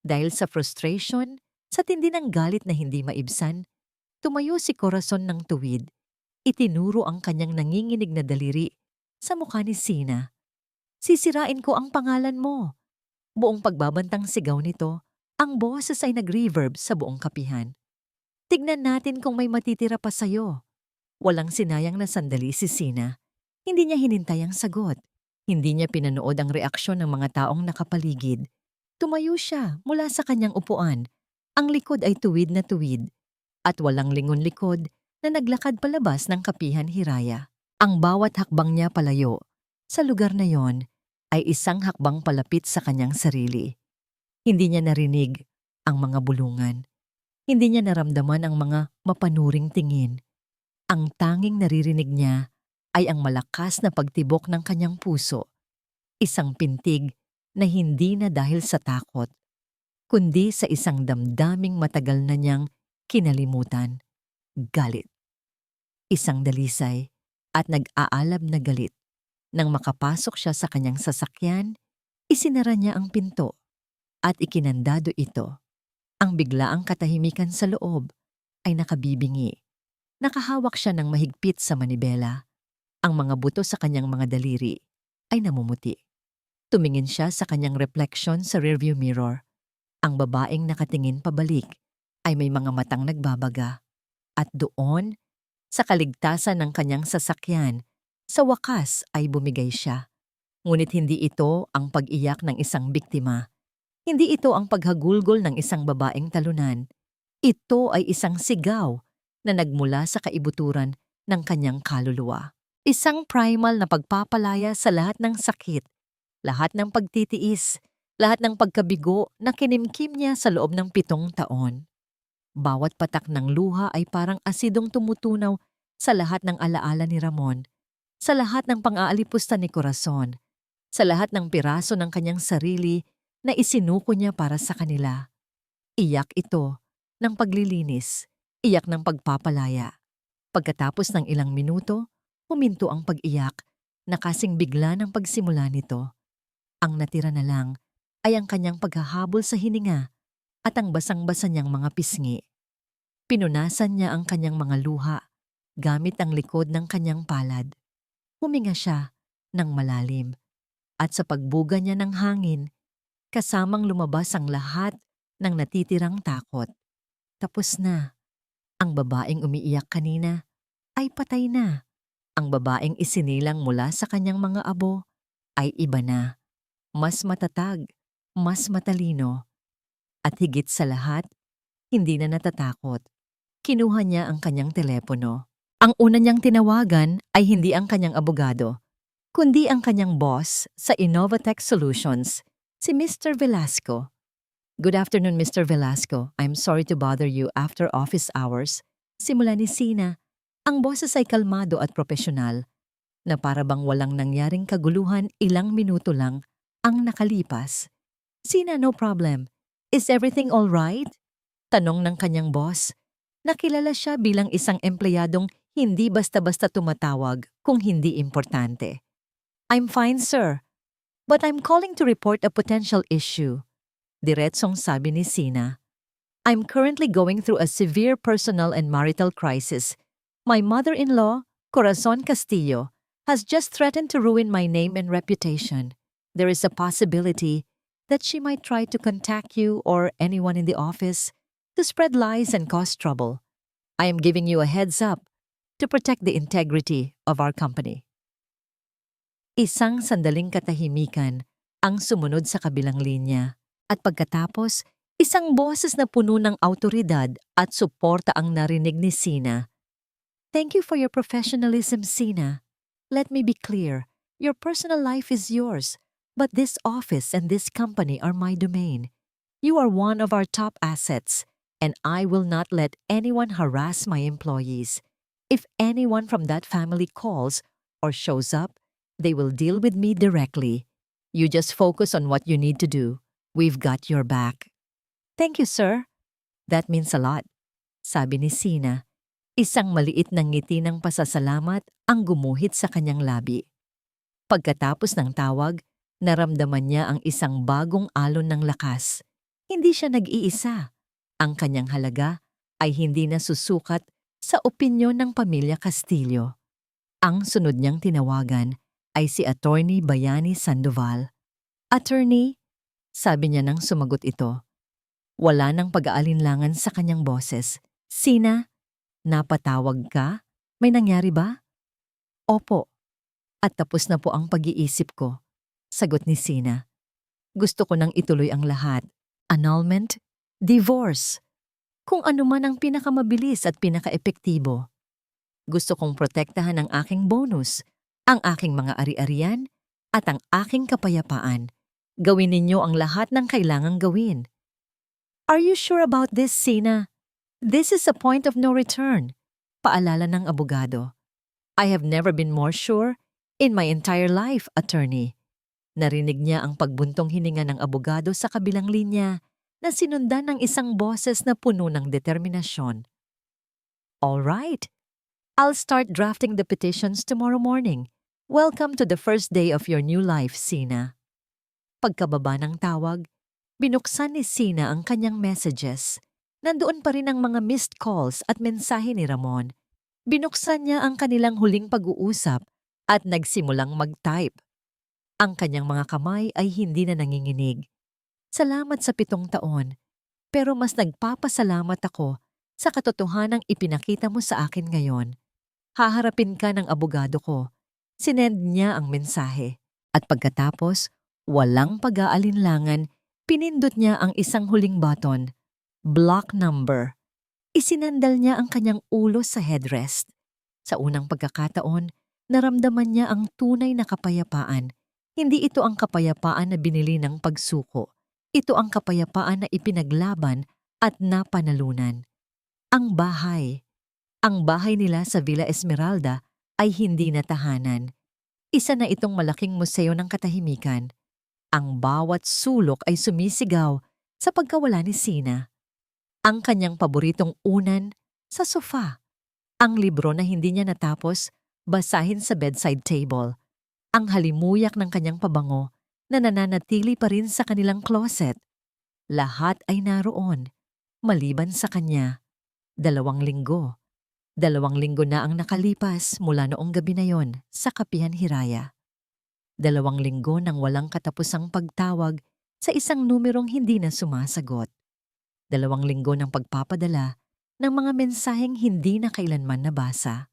Dahil sa frustration, sa tindi ng galit na hindi maibsan, tumayo si Corazon ng tuwid. Itinuro ang kanyang nanginginig na daliri sa mukha ni Sina. Sisirain ko ang pangalan mo. Buong pagbabantang sigaw nito, ang boses ay nag-reverb sa buong kapihan. Tignan natin kung may matitira pa sa'yo. Walang sinayang na sandali si Sina. Hindi niya hinintay ang sagot. Hindi niya pinanood ang reaksyon ng mga taong nakapaligid. Tumayo siya mula sa kanyang upuan. Ang likod ay tuwid na tuwid. At walang lingon likod na naglakad palabas ng kapihan Hiraya. Ang bawat hakbang niya palayo sa lugar na yon ay isang hakbang palapit sa kanyang sarili. Hindi niya narinig ang mga bulungan. Hindi niya naramdaman ang mga mapanuring tingin. Ang tanging naririnig niya ay ang malakas na pagtibok ng kanyang puso. Isang pintig na hindi na dahil sa takot, kundi sa isang damdaming matagal na niyang kinalimutan. Galit. Isang dalisay at nag-aalab na galit. Nang makapasok siya sa kanyang sasakyan, isinara niya ang pinto at ikinandado ito. Ang biglaang katahimikan sa loob ay nakabibingi. Nakahawak siya ng mahigpit sa manibela. Ang mga buto sa kanyang mga daliri ay namumuti. Tumingin siya sa kanyang reflection sa rearview mirror. Ang babaeng nakatingin pabalik ay may mga matang nagbabaga. At doon, sa kaligtasan ng kanyang sasakyan, sa wakas ay bumigay siya. Ngunit hindi ito ang pag-iyak ng isang biktima. Hindi ito ang paghagulgol ng isang babaeng talunan. Ito ay isang sigaw na nagmula sa kaibuturan ng kanyang kaluluwa. Isang primal na pagpapalaya sa lahat ng sakit, lahat ng pagtitiis, lahat ng pagkabigo na kinimkim niya sa loob ng 7 taon. Bawat patak ng luha ay parang asidong tumutunaw sa lahat ng alaala ni Ramon, sa lahat ng pang-aalipusta ni Corazon, sa lahat ng piraso ng kanyang sarili na isinuko niya para sa kanila. Iyak ito ng paglilinis, iyak ng pagpapalaya. Pagkatapos ng ilang minuto, huminto ang pag-iyak na kasing bigla ng pagsimula nito. Ang natira na lang ay ang kanyang paghahabol sa hininga at ang basang-basa niyang mga pisngi. Pinunasan niya ang kanyang mga luha gamit ang likod ng kanyang palad. Huminga siya ng malalim at sa pagbuga niya ng hangin, kasamang lumabas ang lahat ng natitirang takot. Tapos na. Ang babaeng umiiyak kanina ay patay na. Ang babaeng isinilang mula sa kanyang mga abo ay iba na. Mas matatag, mas matalino. At higit sa lahat, hindi na natatakot. Kinuha niya ang kanyang telepono. Ang una niyang tinawagan ay hindi ang kanyang abogado, kundi ang kanyang boss sa Innovatech Solutions, si Mr. Velasco. Good afternoon, Mr. Velasco. I'm sorry to bother you after office hours. Simula ni Sina, ang boses ay kalmado at propesyonal, na para bang walang nangyaring kaguluhan ilang minuto lang ang nakalipas. Sina, no problem. Is everything all right? Tanong ng kanyang boss. Nakilala siya bilang isang empleyadong hindi basta-basta tumatawag kung hindi importante. I'm fine, sir. But I'm calling to report a potential issue. Diretsong sabi ni Sina. I'm currently going through a severe personal and marital crisis. My mother-in-law, Corazon Castillo, has just threatened to ruin my name and reputation. There is a possibility that she might try to contact you or anyone in the office to spread lies and cause trouble. I am giving you a heads up to protect the integrity of our company. Isang sandaling katahimikan ang sumunod sa kabilang linya at pagkatapos, isang boses na puno ng awtoridad at suporta ang narinig ni Sina. Thank you for your professionalism, Sina. Let me be clear, your personal life is yours, but this office and this company are my domain. You are one of our top assets, and I will not let anyone harass my employees. If anyone from that family calls or shows up, they will deal with me directly. You just focus on what you need to do. We've got your back. Thank you, sir. That means a lot, sabi ni Sina. Isang maliit na ngiti ng pasasalamat ang gumuhit sa kanyang labi. Pagkatapos ng tawag, naramdaman niya ang isang bagong alon ng lakas. Hindi siya nag-iisa. Ang kanyang halaga ay hindi na susukat sa opinyon ng pamilya Castillo. Ang sunod niyang tinawagan ay si Attorney Bayani Sandoval. Attorney, sabi niya nang sumagot ito. Wala nang pag-aalinlangan sa kanyang boses. Sina, napatawag ka? May nangyari ba? Opo. At tapos na po ang pag-iisip ko. Sagot ni Sina. Gusto ko nang ituloy ang lahat. Annulment, divorce. Kung ano man ang pinakamabilis at pinakaepektibo. Gusto kong protektahan ang aking bonus, ang aking mga ari-arian, at ang aking kapayapaan. Gawin ninyo ang lahat ng kailangang gawin. Are you sure about this, Sina? This is a point of no return. Paalala ng abogado. I have never been more sure in my entire life, attorney. Narinig niya ang pagbuntong hininga ng abogado sa kabilang linya na sinundan ng isang boses na puno ng determinasyon. All right. I'll start drafting the petitions tomorrow morning. Welcome to the first day of your new life, Sina. Pagkababa ng tawag, binuksan ni Sina ang kanyang messages. Nandoon pa rin ang mga missed calls at mensahe ni Ramon. Binuksan niya ang kanilang huling pag-uusap at nagsimulang mag-type. Ang kanyang mga kamay ay hindi na nanginginig. Salamat sa 7 taon, pero mas nagpapasalamat ako sa katotohanang ipinakita mo sa akin ngayon. Haharapin ka ng abogado ko. Sinend niya ang mensahe. At pagkatapos, walang pag-aalinlangan, pinindot niya ang isang huling button. Block number. Isinandal niya ang kanyang ulo sa headrest. Sa unang pagkakataon, naramdaman niya ang tunay na kapayapaan. Hindi ito ang kapayapaan na binili ng pagsuko. Ito ang kapayapaan na ipinaglaban at napanalunan. Ang bahay. Ang bahay nila sa Villa Esmeralda ay hindi na tahanan. Isa na itong malaking museo ng katahimikan. Ang bawat sulok ay sumisigaw sa pagkawala ni Sina. Ang kanyang paboritong unan sa sofa. Ang libro na hindi niya natapos, basahin sa bedside table. Ang halimuyak ng kanyang pabango na nananatili pa rin sa kanilang closet. Lahat ay naroon, maliban sa kanya. 2 linggo. 2 linggo na ang nakalipas mula noong gabi na yon sa Kapihan Hiraya. 2 linggo nang walang katapusang pagtawag sa isang numerong hindi na sumasagot. 2 linggo ng pagpapadala ng mga mensaheng hindi na kailanman nabasa.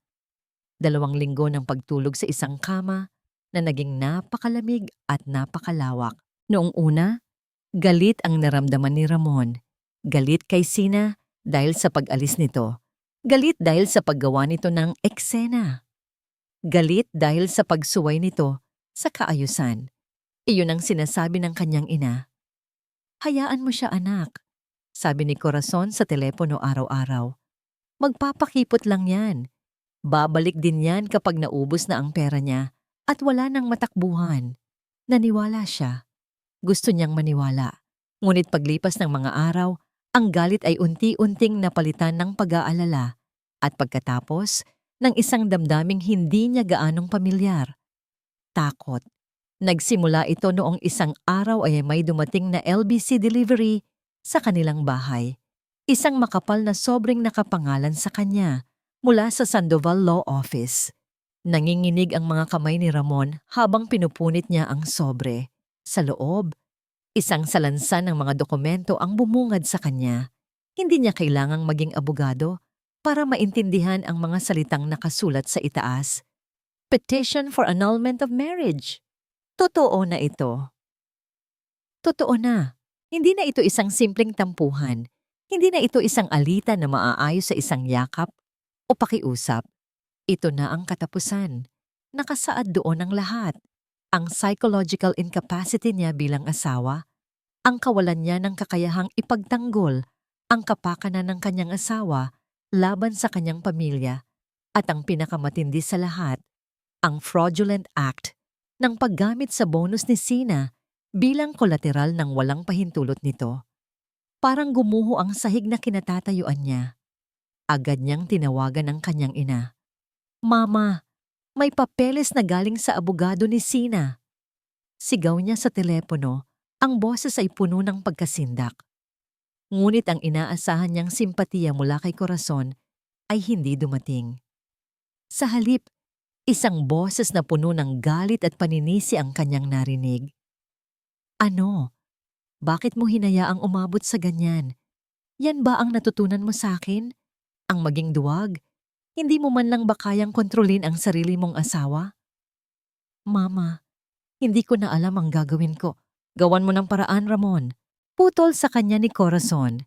2 linggo ng pagtulog sa isang kama na naging napakalamig at napakalawak. Noong una, galit ang naramdaman ni Ramon. Galit kay Sina dahil sa pag-alis nito. Galit dahil sa paggawa nito ng eksena. Galit dahil sa pagsuway nito sa kaayusan. Iyon ang sinasabi ng kanyang ina. Hayaan mo siya, anak. Sabi ni Corazon sa telepono araw-araw. Magpapakipot lang yan. Babalik din yan kapag naubos na ang pera niya at wala nang matakbuhan. Naniwala siya. Gusto niyang maniwala. Ngunit paglipas ng mga araw, ang galit ay unti-unting napalitan ng pag-aalala at pagkatapos ng isang damdaming hindi niya gaanong pamilyar. Takot. Nagsimula ito noong isang araw ay may dumating na LBC delivery sa kanilang bahay. Isang makapal na sobreng nakapangalan sa kanya mula sa Sandoval Law Office. Nanginginig ang mga kamay ni Ramon habang pinupunit niya ang sobre. Sa loob, isang salansan ng mga dokumento ang bumungad sa kanya. Hindi niya kailangang maging abogado para maintindihan ang mga salitang nakasulat sa itaas. Petition for annulment of marriage. Totoo na ito. Totoo na. Hindi na ito isang simpleng tampuhan. Hindi na ito isang alitan na maaayos sa isang yakap o pakiusap. Ito na ang katapusan. Nakasaad doon ang lahat. Ang psychological incapacity niya bilang asawa, ang kawalan niya ng kakayahang ipagtanggol ang kapakanan ng kanyang asawa laban sa kanyang pamilya, at ang pinakamatindi sa lahat, ang fraudulent act ng paggamit sa bonus ni Sina bilang kolateral ng walang pahintulot nito. Parang gumuho ang sahig na kinatatayuan niya. Agad niyang tinawagan ang kanyang ina. "Mama, may papeles na galing sa abogado ni Sina." Sigaw niya sa telepono, ang boses ay puno ng pagkasindak. Ngunit ang inaasahan niyang simpatiya mula kay Corazon ay hindi dumating. Sa halip, isang boses na puno ng galit at paninisi ang kanyang narinig. "Ano? Bakit mo hinayaang umabot sa ganyan? Yan ba ang natutunan mo sa akin? Ang maging duwag? Hindi mo man lang ba kayang kontrolin ang sarili mong asawa?" "Mama, hindi ko na alam ang gagawin ko." "Gawan mo ng paraan, Ramon." Putol sa kanya ni Corazon.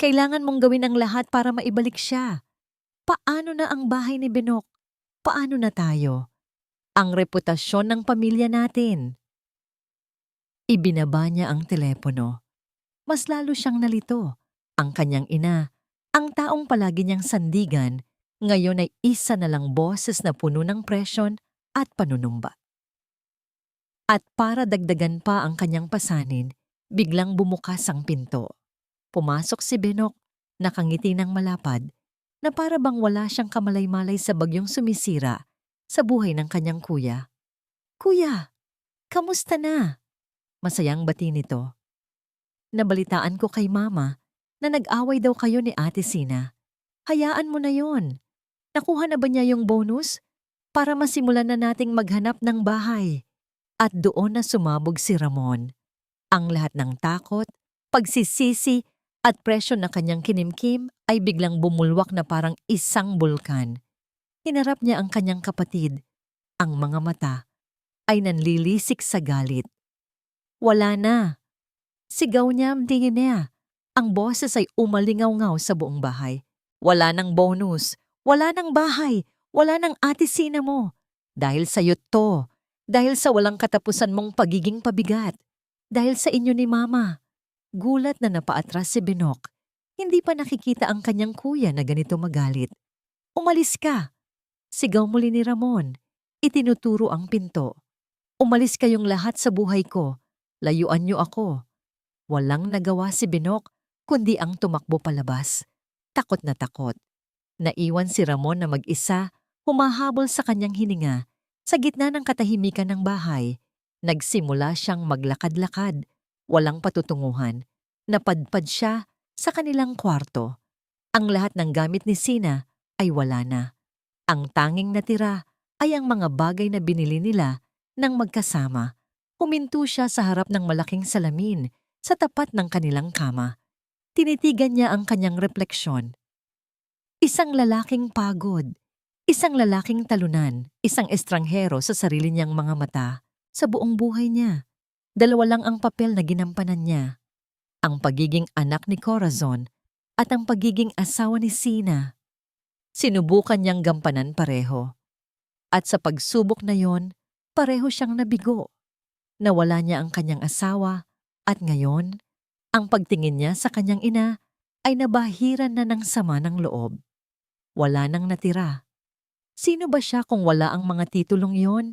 "Kailangan mong gawin ang lahat para maibalik siya. Paano na ang bahay ni Benok? Paano na tayo? Ang reputasyon ng pamilya natin." Ibinaba niya ang telepono. Mas lalo siyang nalito. Ang kanyang ina, ang taong palagi niyang sandigan, ngayon ay isa na lang boses na puno ng presyon at panunumba. At para dagdagan pa ang kanyang pasanin, biglang bumukas ang pinto. Pumasok si Benok, nakangiti ng malapad, na para bang wala siyang kamalay-malay sa bagyong sumisira sa buhay ng kanyang kuya. "Kuya, kamusta na?" Masayang bati nito. "Nabalitaan ko kay Mama na nag-away daw kayo ni Ate Sina. Hayaan mo na yon. Nakuha na ba niya yung bonus? Para masimulan na nating maghanap ng bahay." At doon na sumabog si Ramon. Ang lahat ng takot, pagsisisi at presyon na kanyang kinimkim ay biglang bumulwak na parang isang bulkan. Hinarap niya ang kanyang kapatid. Ang mga mata ay nanlilisik sa galit. "Wala na." Sigaw niya ang tingin niya. Ang boses ay umalingaw-ngaw sa buong bahay. "Wala ng bonus. Wala ng bahay. Wala ng Ate Sina mo. Dahil sa'yo to. Dahil sa walang katapusan mong pagiging pabigat. Dahil sa inyo ni Mama." Gulat na napaatras si Benok. Hindi pa nakikita ang kanyang kuya na ganito magalit. "Umalis ka!" Sigaw muli ni Ramon. Itinuturo ang pinto. "Umalis kayong lahat sa buhay ko. Layuan niyo ako." Walang nagawa si Benok kundi ang tumakbo palabas. Takot na takot. Naiwan si Ramon na mag-isa, humahabol sa kanyang hininga. Sa gitna ng katahimikan ng bahay, nagsimula siyang maglakad-lakad, walang patutunguhan. Napadpad siya sa kanilang kwarto. Ang lahat ng gamit ni Sina ay wala na. Ang tanging natira ay ang mga bagay na binili nila nang magkasama. Huminto siya sa harap ng malaking salamin sa tapat ng kanilang kama. Tinitigan niya ang kanyang refleksyon. Isang lalaking pagod. Isang lalaking talunan, isang estranghero sa sarili niyang mga mata, sa buong buhay niya. Dalawa lang ang papel na ginampanan niya. Ang pagiging anak ni Corazon at ang pagiging asawa ni Sina. Sinubukan niyang gampanan pareho. At sa pagsubok na yon, pareho siyang nabigo. Nawala niya ang kanyang asawa at ngayon, ang pagtingin niya sa kanyang ina ay nabahiran na ng sama ng loob. Wala nang natira. Sino ba siya kung wala ang mga titulong yon?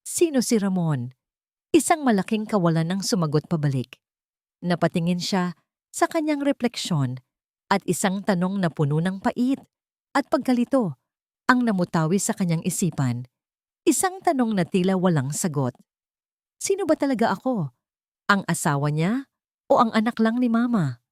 Sino si Ramon? Isang malaking kawalan ng sumagot pabalik. Napatingin siya sa kanyang refleksyon at isang tanong na puno ng pait at pagkalito ang namutawi sa kanyang isipan. Isang tanong na tila walang sagot. Sino ba talaga ako? Ang asawa niya o ang anak lang ni Mama?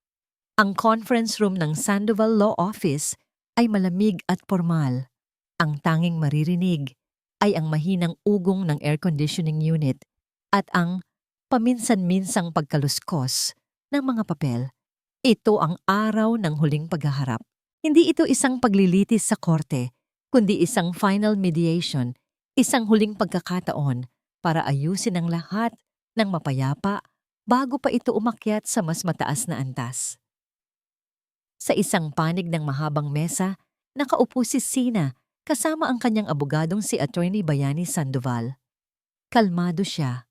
Ang conference room ng Sandoval Law Office ay malamig at formal. Ang tanging maririnig ay ang mahinang ugong ng air conditioning unit at ang paminsan-minsang pagkaluskos ng mga papel. Ito ang araw ng huling paghaharap. Hindi ito isang paglilitis sa korte, kundi isang final mediation, isang huling pagkakataon para ayusin ang lahat ng mapayapa bago pa ito umakyat sa mas mataas na antas. Sa isang panig ng mahabang mesa, nakaupo si Sina kasama ang kanyang abogadong si Attorney Bayani Sandoval. Kalmado siya.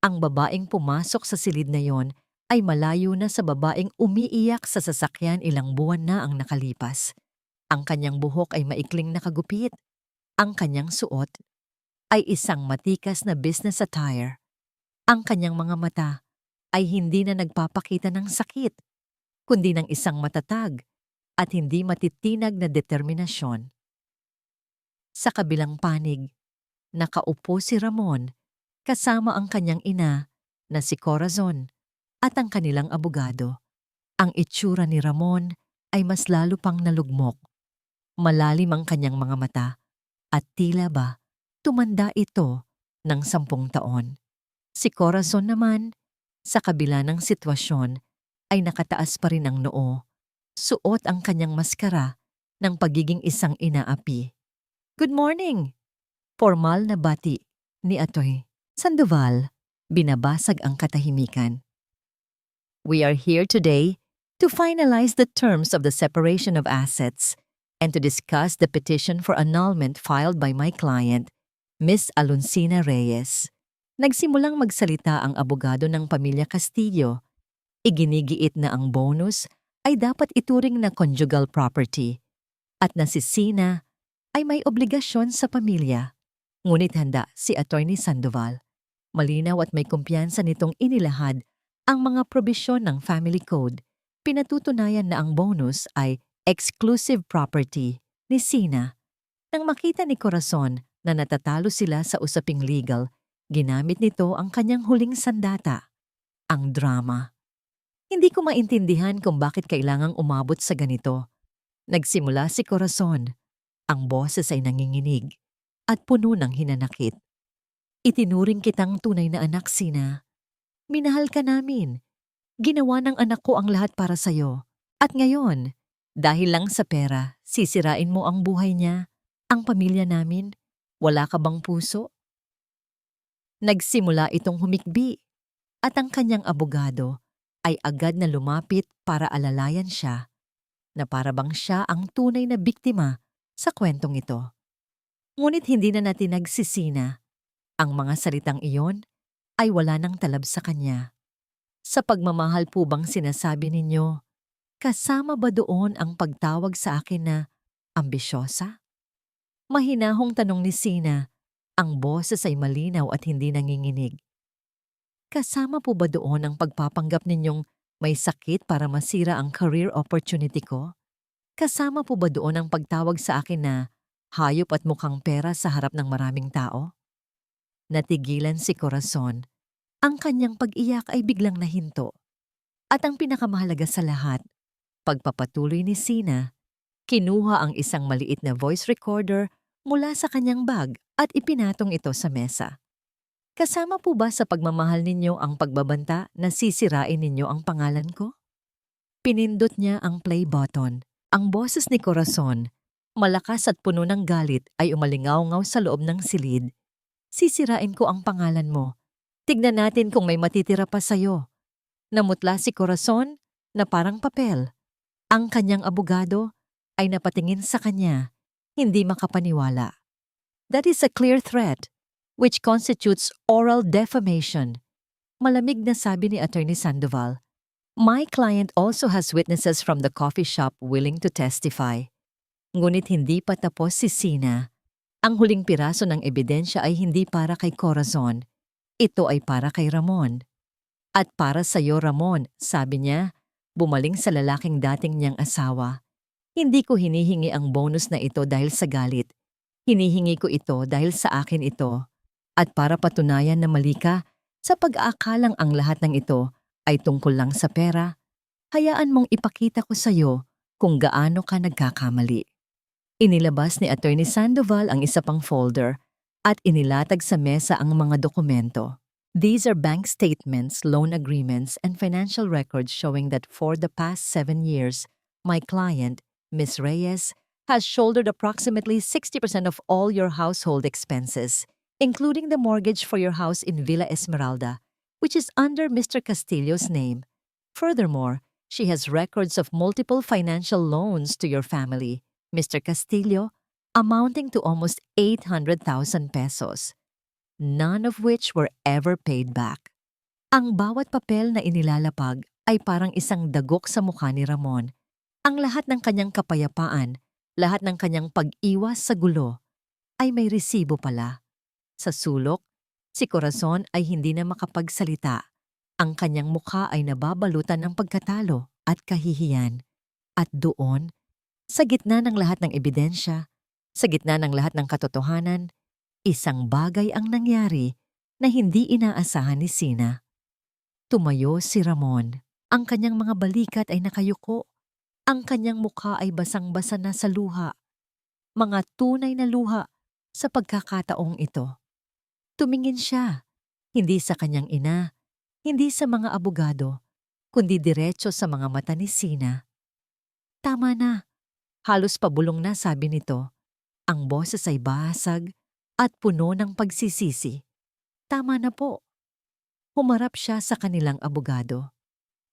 Ang babaeng pumasok sa silid na yon ay malayo na sa babaeng umiiyak sa sasakyan ilang buwan na ang nakalipas. Ang kanyang buhok ay maikling nakagupit. Ang kanyang suot ay isang matikas na business attire. Ang kanyang mga mata ay hindi na nagpapakita ng sakit, kundi ng isang matatag at hindi matitinag na determinasyon. Sa kabilang panig, nakaupo si Ramon kasama ang kanyang ina na si Corazon at ang kanilang abogado. Ang itsura ni Ramon ay mas lalo pang nalugmok. Malalim ang kanyang mga mata at tila ba tumanda ito ng 10 taon. Si Corazon naman, sa kabila ng sitwasyon, ay nakataas pa rin ang noo. Suot ang kanyang maskara ng pagiging isang inaapi. Good morning! Formal na bati ni Atoy Sandoval. Binabasag ang katahimikan. We are here today to finalize the terms of the separation of assets and to discuss the petition for annulment filed by my client, Miss Aluncina Reyes. Nagsimulang magsalita ang abogado ng pamilya Castillo. Iginigiit na ang bonus ay dapat ituring na conjugal property at na si Sina ay may obligasyon sa pamilya. Ngunit handa si Attorney Sandoval. Malinaw at may kumpiyansa nitong inilahad ang mga probisyon ng Family Code. Pinatutunayan na ang bonus ay exclusive property ni Sina. Nang makita ni Corazon na natatalo sila sa usaping legal, ginamit nito ang kanyang huling sandata, ang drama. Hindi ko maintindihan kung bakit kailangang umabot sa ganito. Nagsimula si Corazon. Ang boses ay nanginginig at puno ng hinanakit. Itinuring kitang tunay na anak, Sina. Minahal ka namin. Ginawa ng anak ko ang lahat para sa'yo. At ngayon, dahil lang sa pera, sisirain mo ang buhay niya, ang pamilya namin. Wala ka bang puso? Nagsimula itong humikbi at ang kanyang abogado ay agad na lumapit para alalayan siya na para bang siya ang tunay na biktima sa kwentong ito. Ngunit hindi na natin nagsisina. Ang mga salitang iyon ay wala nang talab sa kanya. Sa pagmamahal po bang sinasabi ninyo, kasama ba doon ang pagtawag sa akin na ambisyosa? Mahinahong tanong ni Sina. Ang boses ay malinaw at hindi nanginginig. Kasama po ba doon ang pagpapanggap ninyong may sakit para masira ang career opportunity ko? Kasama po ba doon ang pagtawag sa akin na hayop at mukhang pera sa harap ng maraming tao? Natigilan si Corazon. Ang kanyang pag-iyak ay biglang nahinto. At ang pinakamahalaga sa lahat, pagpapatuloy ni Sina, kinuha ang isang maliit na voice recorder mula sa kanyang bag at ipinatong ito sa mesa. Kasama po ba sa pagmamahal ninyo ang pagbabanta na sisirain ninyo ang pangalan ko? Pinindot niya ang play button. Ang boses ni Corazon, malakas at puno ng galit, ay umalingaw-ngaw sa loob ng silid. Sisirain ko ang pangalan mo. Tignan natin kung may matitira pa sa'yo. Namutla si Corazon na parang papel. Ang kanyang abogado ay napatingin sa kanya, hindi makapaniwala. That is a clear threat, which constitutes oral defamation. Malamig na sabi ni Attorney Sandoval. My client also has witnesses from the coffee shop willing to testify. Ngunit hindi pa tapos si Sina. Ang huling piraso ng ebidensya ay hindi para kay Corazon. Ito ay para kay Ramon. At para sa iyo, Ramon, sabi niya, bumaling sa lalaking dating niyang asawa. Hindi ko hinihingi ang bonus na ito dahil sa galit. Hinihingi ko ito dahil sa akin ito. At para patunayan na mali ka, sa pag-aakalang ang lahat ng ito ay tungkol lang sa pera, hayaan mong ipakita ko sa iyo kung gaano ka nagkakamali. Inilabas ni Attorney Sandoval ang isa pang folder at inilatag sa mesa ang mga dokumento. These are bank statements, loan agreements, and financial records showing that for the past 7 years, my client, Miss Reyes, has shouldered approximately 60% of all your household expenses, including the mortgage for your house in Villa Esmeralda, which is under Mr. Castillo's name. Furthermore, she has records of multiple financial loans to your family, Mr. Castillo, amounting to almost 800,000 pesos, none of which were ever paid back. Ang bawat papel na inilalapag ay parang isang dagok sa mukha ni Ramon. Ang lahat ng kanyang kapayapaan, lahat ng kanyang pag-iwas sa gulo, ay may resibo pala. Sa sulok, si Corazon ay hindi na makapagsalita. Ang kanyang mukha ay nababalutan ng pagkatalo at kahihiyan. At doon, sa gitna ng lahat ng ebidensya, sa gitna ng lahat ng katotohanan, isang bagay ang nangyari na hindi inaasahan ni Sina. Tumayo si Ramon. Ang kanyang mga balikat ay nakayuko. Ang kanyang mukha ay basang-basa na sa luha. Mga tunay na luha sa pagkakataong ito. Tumingin siya, hindi sa kanyang ina, hindi sa mga abogado, kundi diretso sa mga mata ni Sina. Tama na. Halos pabulong na, sabi nito. Ang boses ay basag at puno ng pagsisisi. Tama na po. Humarap siya sa kanilang abogado.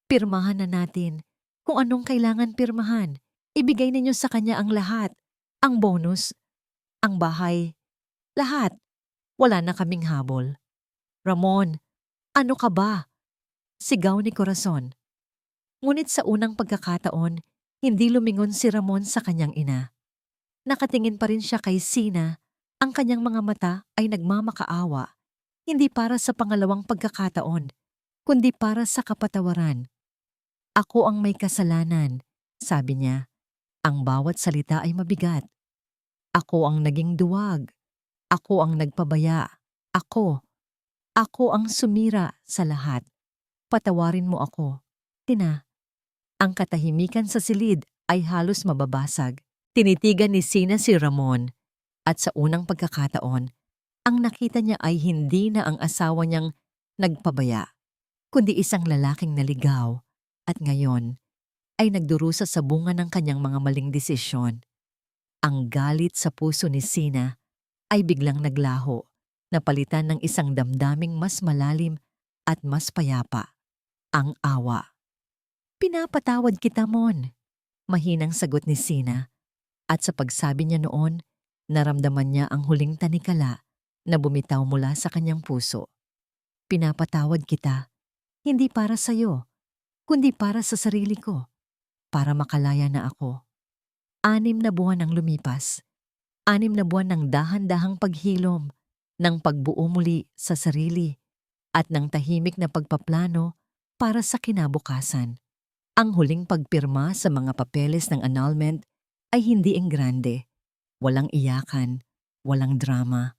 Pirmahan na natin. Kung anong kailangan pirmahan, ibigay ninyo sa kanya ang lahat. Ang bonus, ang bahay, lahat. Wala na kaming habol. Ramon, ano ka ba? Sigaw ni Corazon. Ngunit sa unang pagkakataon, hindi lumingon si Ramon sa kanyang ina. Nakatingin pa rin siya kay Sina. Ang kanyang mga mata ay nagmamakaawa. Hindi para sa pangalawang pagkakataon, kundi para sa kapatawaran. Ako ang may kasalanan, sabi niya. Ang bawat salita ay mabigat. Ako ang naging duwag. Ako ang nagpabaya. Ako ang sumira sa lahat. Patawarin mo ako. Tina. Ang katahimikan sa silid ay halos mababasag. Tinitigan ni Sina si Ramon. At sa unang pagkakataon, ang nakita niya ay hindi na ang asawa niyang nagpabaya, kundi isang lalaking naligaw. At ngayon, ay nagdurusa sa bunga ng kanyang mga maling desisyon. Ang galit sa puso ni Sina ay biglang naglaho, napalitan ng isang damdaming mas malalim at mas payapa, ang awa. Pinapatawad kita, Mon, mahinang sagot ni Sina. At sa pagsabi niya noon, naramdaman niya ang huling tanikala na bumitaw mula sa kanyang puso. Pinapatawad kita, hindi para sa'yo, kundi para sa sarili ko, para makalaya na ako. 6 na buwan ang lumipas. 6 na buwan ng dahan-dahang paghilom, ng pagbuo muli sa sarili, at ng tahimik na pagpaplano para sa kinabukasan. Ang huling pagpirma sa mga papeles ng annulment ay hindi enggrande. Walang iyakan, walang drama.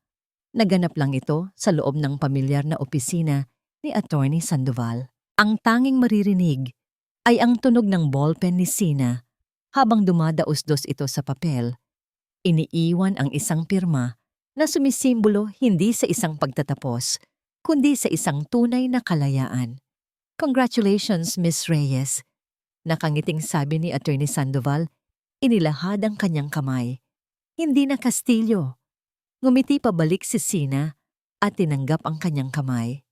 Naganap lang ito sa loob ng pamilyar na opisina ni Attorney Sandoval. Ang tanging maririnig ay ang tunog ng ballpen ni Sina habang dumadaos-dos ito sa papel. Iniiwan ang isang pirma na sumisimbolo hindi sa isang pagtatapos, kundi sa isang tunay na kalayaan. Congratulations, Miss Reyes. Nakangiting sabi ni Attorney Sandoval, inilahad ang kanyang kamay. Hindi na Castillo. Ngumiti pabalik si Sina at tinanggap ang kanyang kamay.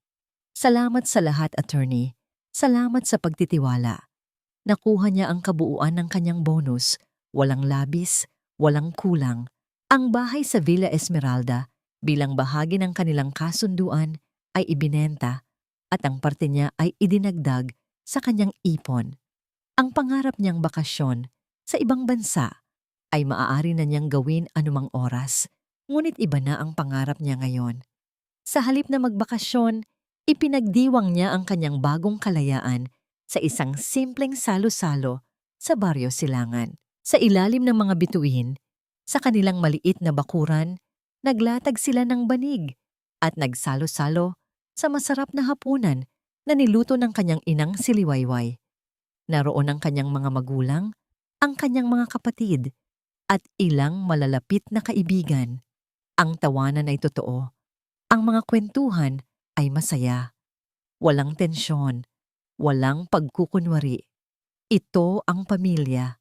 Salamat sa lahat, Attorney. Salamat sa pagtitiwala. Nakuha niya ang kabuuan ng kanyang bonus, walang labis, walang kulang. Ang bahay sa Villa Esmeralda bilang bahagi ng kanilang kasunduan ay ibinenta at ang parte niya ay idinagdag sa kanyang ipon. Ang pangarap niyang bakasyon sa ibang bansa ay maaari na niyang gawin anumang oras, ngunit iba na ang pangarap niya ngayon. Sa halip na magbakasyon, ipinagdiwang niya ang kanyang bagong kalayaan sa isang simpleng salo-salo sa Baryo Silangan. Sa ilalim ng mga bituin, sa kanilang maliit na bakuran, naglatag sila ng banig at nagsalo-salo sa masarap na hapunan na niluto ng kanyang inang si Liwayway. Naroon ang kanyang mga magulang, ang kanyang mga kapatid, at ilang malalapit na kaibigan. Ang tawanan ay totoo. Ang mga kwentuhan ay masaya. Walang tensyon, walang pagkukunwari. Ito ang pamilya.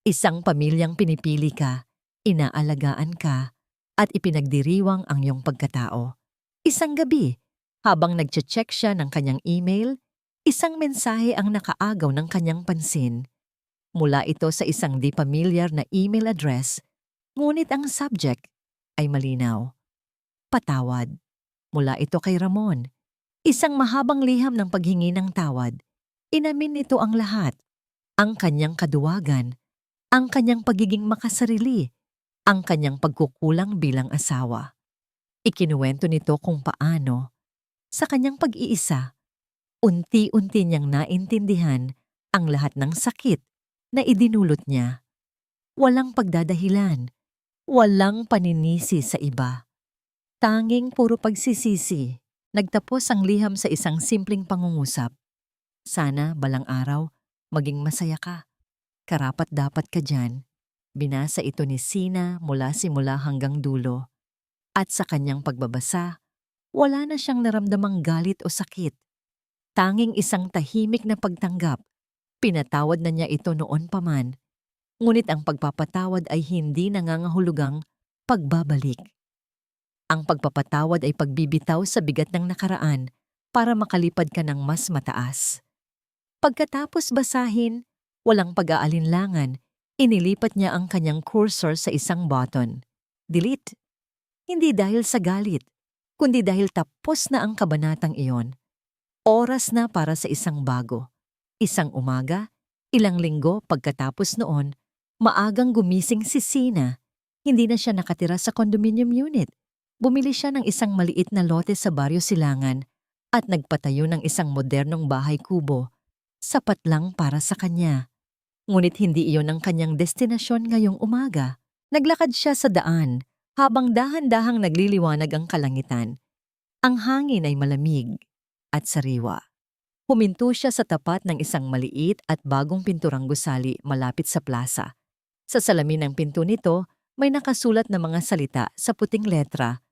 Isang pamilyang pinipili ka, inaalagaan ka, at ipinagdiriwang ang iyong pagkatao. Isang gabi, habang nagche-check siya ng kanyang email, isang mensahe ang nakaagaw ng kanyang pansin. Mula ito sa isang di pamilyar na email address, ngunit ang subject ay malinaw. Patawad. Mula ito kay Ramon. Isang mahabang liham ng paghingi ng tawad. Inamin nito ang lahat. Ang kanyang kaduwagan, ang kanyang pagiging makasarili, ang kanyang pagkukulang bilang asawa. Ikinuwento nito kung paano, sa kanyang pag-iisa, unti-unti niyang naintindihan ang lahat ng sakit na idinulot niya. Walang pagdadahilan, walang paninisi sa iba. Tanging puro pagsisisi. Nagtapos ang liham sa isang simpleng pangungusap. Sana balang araw, maging masaya ka. Karapat-dapat ka dyan. Binasa ito ni Sina mula simula hanggang dulo. At sa kanyang pagbabasa, wala na siyang naramdamang galit o sakit. Tanging isang tahimik na pagtanggap. Pinatawad na niya ito noon pa man. Ngunit ang pagpapatawad ay hindi nangangahulugang pagbabalik. Ang pagpapatawad ay pagbibitaw sa bigat ng nakaraan para makalipad ka ng mas mataas. Pagkatapos basahin, walang pag-aalinlangan, inilipat niya ang kanyang cursor sa isang button. Delete. Hindi dahil sa galit, kundi dahil tapos na ang kabanatang iyon. Oras na para sa isang bago. Isang umaga, ilang linggo pagkatapos noon, maagang gumising si Sina. Hindi na siya nakatira sa condominium unit. Bumili siya ng isang maliit na lote sa Baryo Silangan at nagpatayo ng isang modernong bahay kubo. Sapat lang para sa kanya. Ngunit hindi iyon ang kanyang destinasyon ngayong umaga. Naglakad siya sa daan habang dahan-dahang nagliliwanag ang kalangitan. Ang hangin ay malamig at sariwa. Huminto siya sa tapat ng isang maliit at bagong pinturang gusali malapit sa plaza. Sa salamin ng pinto nito, may nakasulat na mga salita sa puting letra,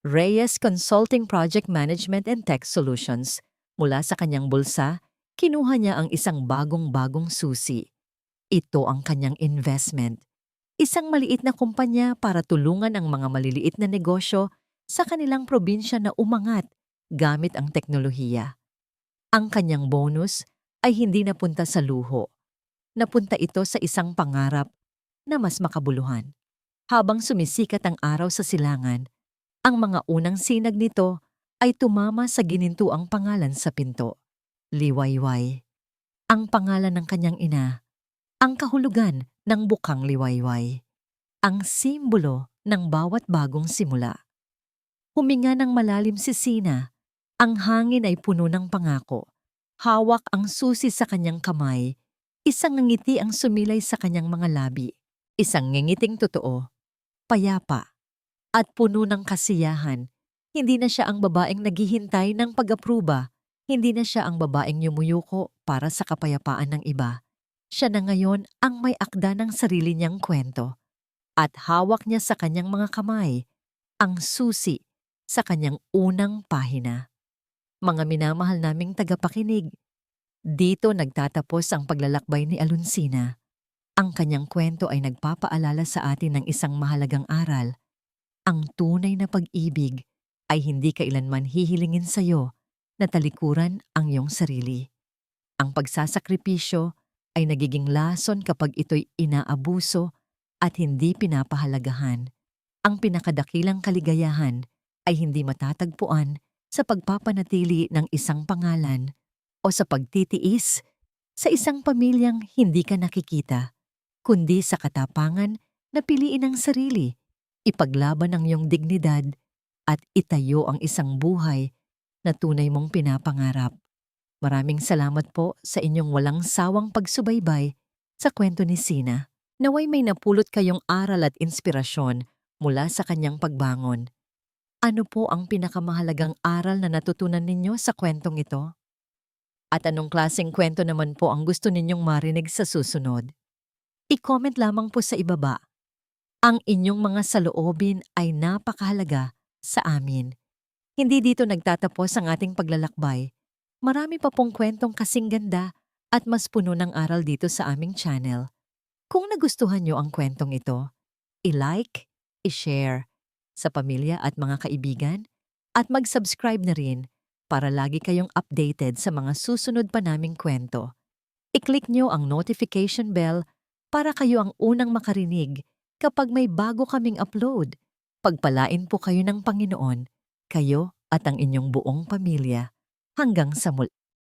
Reyes Consulting Project Management and Tech Solutions. Mula sa kanyang bulsa, kinuha niya ang isang bagong-bagong susi. Ito ang kanyang investment. Isang maliit na kumpanya para tulungan ang mga maliliit na negosyo sa kanilang probinsya na umangat gamit ang teknolohiya. Ang kanyang bonus ay hindi napunta sa luho. Napunta ito sa isang pangarap na mas makabuluhan. Habang sumisikat ang araw sa silangan, ang mga unang sinag nito ay tumama sa ginintuang pangalan sa pinto. Liwayway. Ang pangalan ng kanyang ina. Ang kahulugan ng bukang liwayway. Ang simbolo ng bawat bagong simula. Huminga ng malalim si Sina. Ang hangin ay puno ng pangako. Hawak ang susi sa kanyang kamay. Isang ngiti ang sumilay sa kanyang mga labi. Isang ngingiting totoo. Payapa. At puno ng kasiyahan. Hindi na siya ang babaeng naghihintay ng pag-apruba. Hindi na siya ang babaeng yumuyuko para sa kapayapaan ng iba. Siya na ngayon ang may akda ng sarili niyang kwento. At hawak niya sa kanyang mga kamay ang susi sa kanyang unang pahina. Mga minamahal naming tagapakinig, dito nagtatapos ang paglalakbay ni Alunsina. Ang kanyang kwento ay nagpapaalala sa atin ng isang mahalagang aral. Ang tunay na pag-ibig ay hindi kailanman hihilingin sa iyo na talikuran ang iyong sarili. Ang pagsasakripisyo ay nagiging lason kapag ito'y inaabuso at hindi pinapahalagahan. Ang pinakadakilang kaligayahan ay hindi matatagpuan sa pagpapanatili ng isang pangalan o sa pagtitiis sa isang pamilyang hindi ka nakikita, kundi sa katapangan na piliin ang sarili, ipaglaban ang iyong dignidad at itayo ang isang buhay na tunay mong pinapangarap. Maraming salamat po sa inyong walang sawang pagsubaybay sa kwento ni Sina. Naway may napulot kayong aral at inspirasyon mula sa kanyang pagbangon. Ano po ang pinakamahalagang aral na natutunan ninyo sa kwentong ito? At anong klaseng kwento naman po ang gusto ninyong marinig sa susunod? I-comment lamang po sa ibaba. Ang inyong mga saloobin ay napakahalaga sa amin. Hindi dito nagtatapos ang ating paglalakbay. Marami pa pong kwentong kasing ganda at mas puno ng aral dito sa aming channel. Kung nagustuhan niyo ang kwentong ito, i-like, i-share sa pamilya at mga kaibigan, at mag-subscribe na rin para lagi kayong updated sa mga susunod pa naming kwento. I-click niyo ang notification bell para kayo ang unang makarinig kapag may bago kaming upload. Pagpalain po kayo ng Panginoon, kayo at ang inyong buong pamilya. Hanggang sa muli.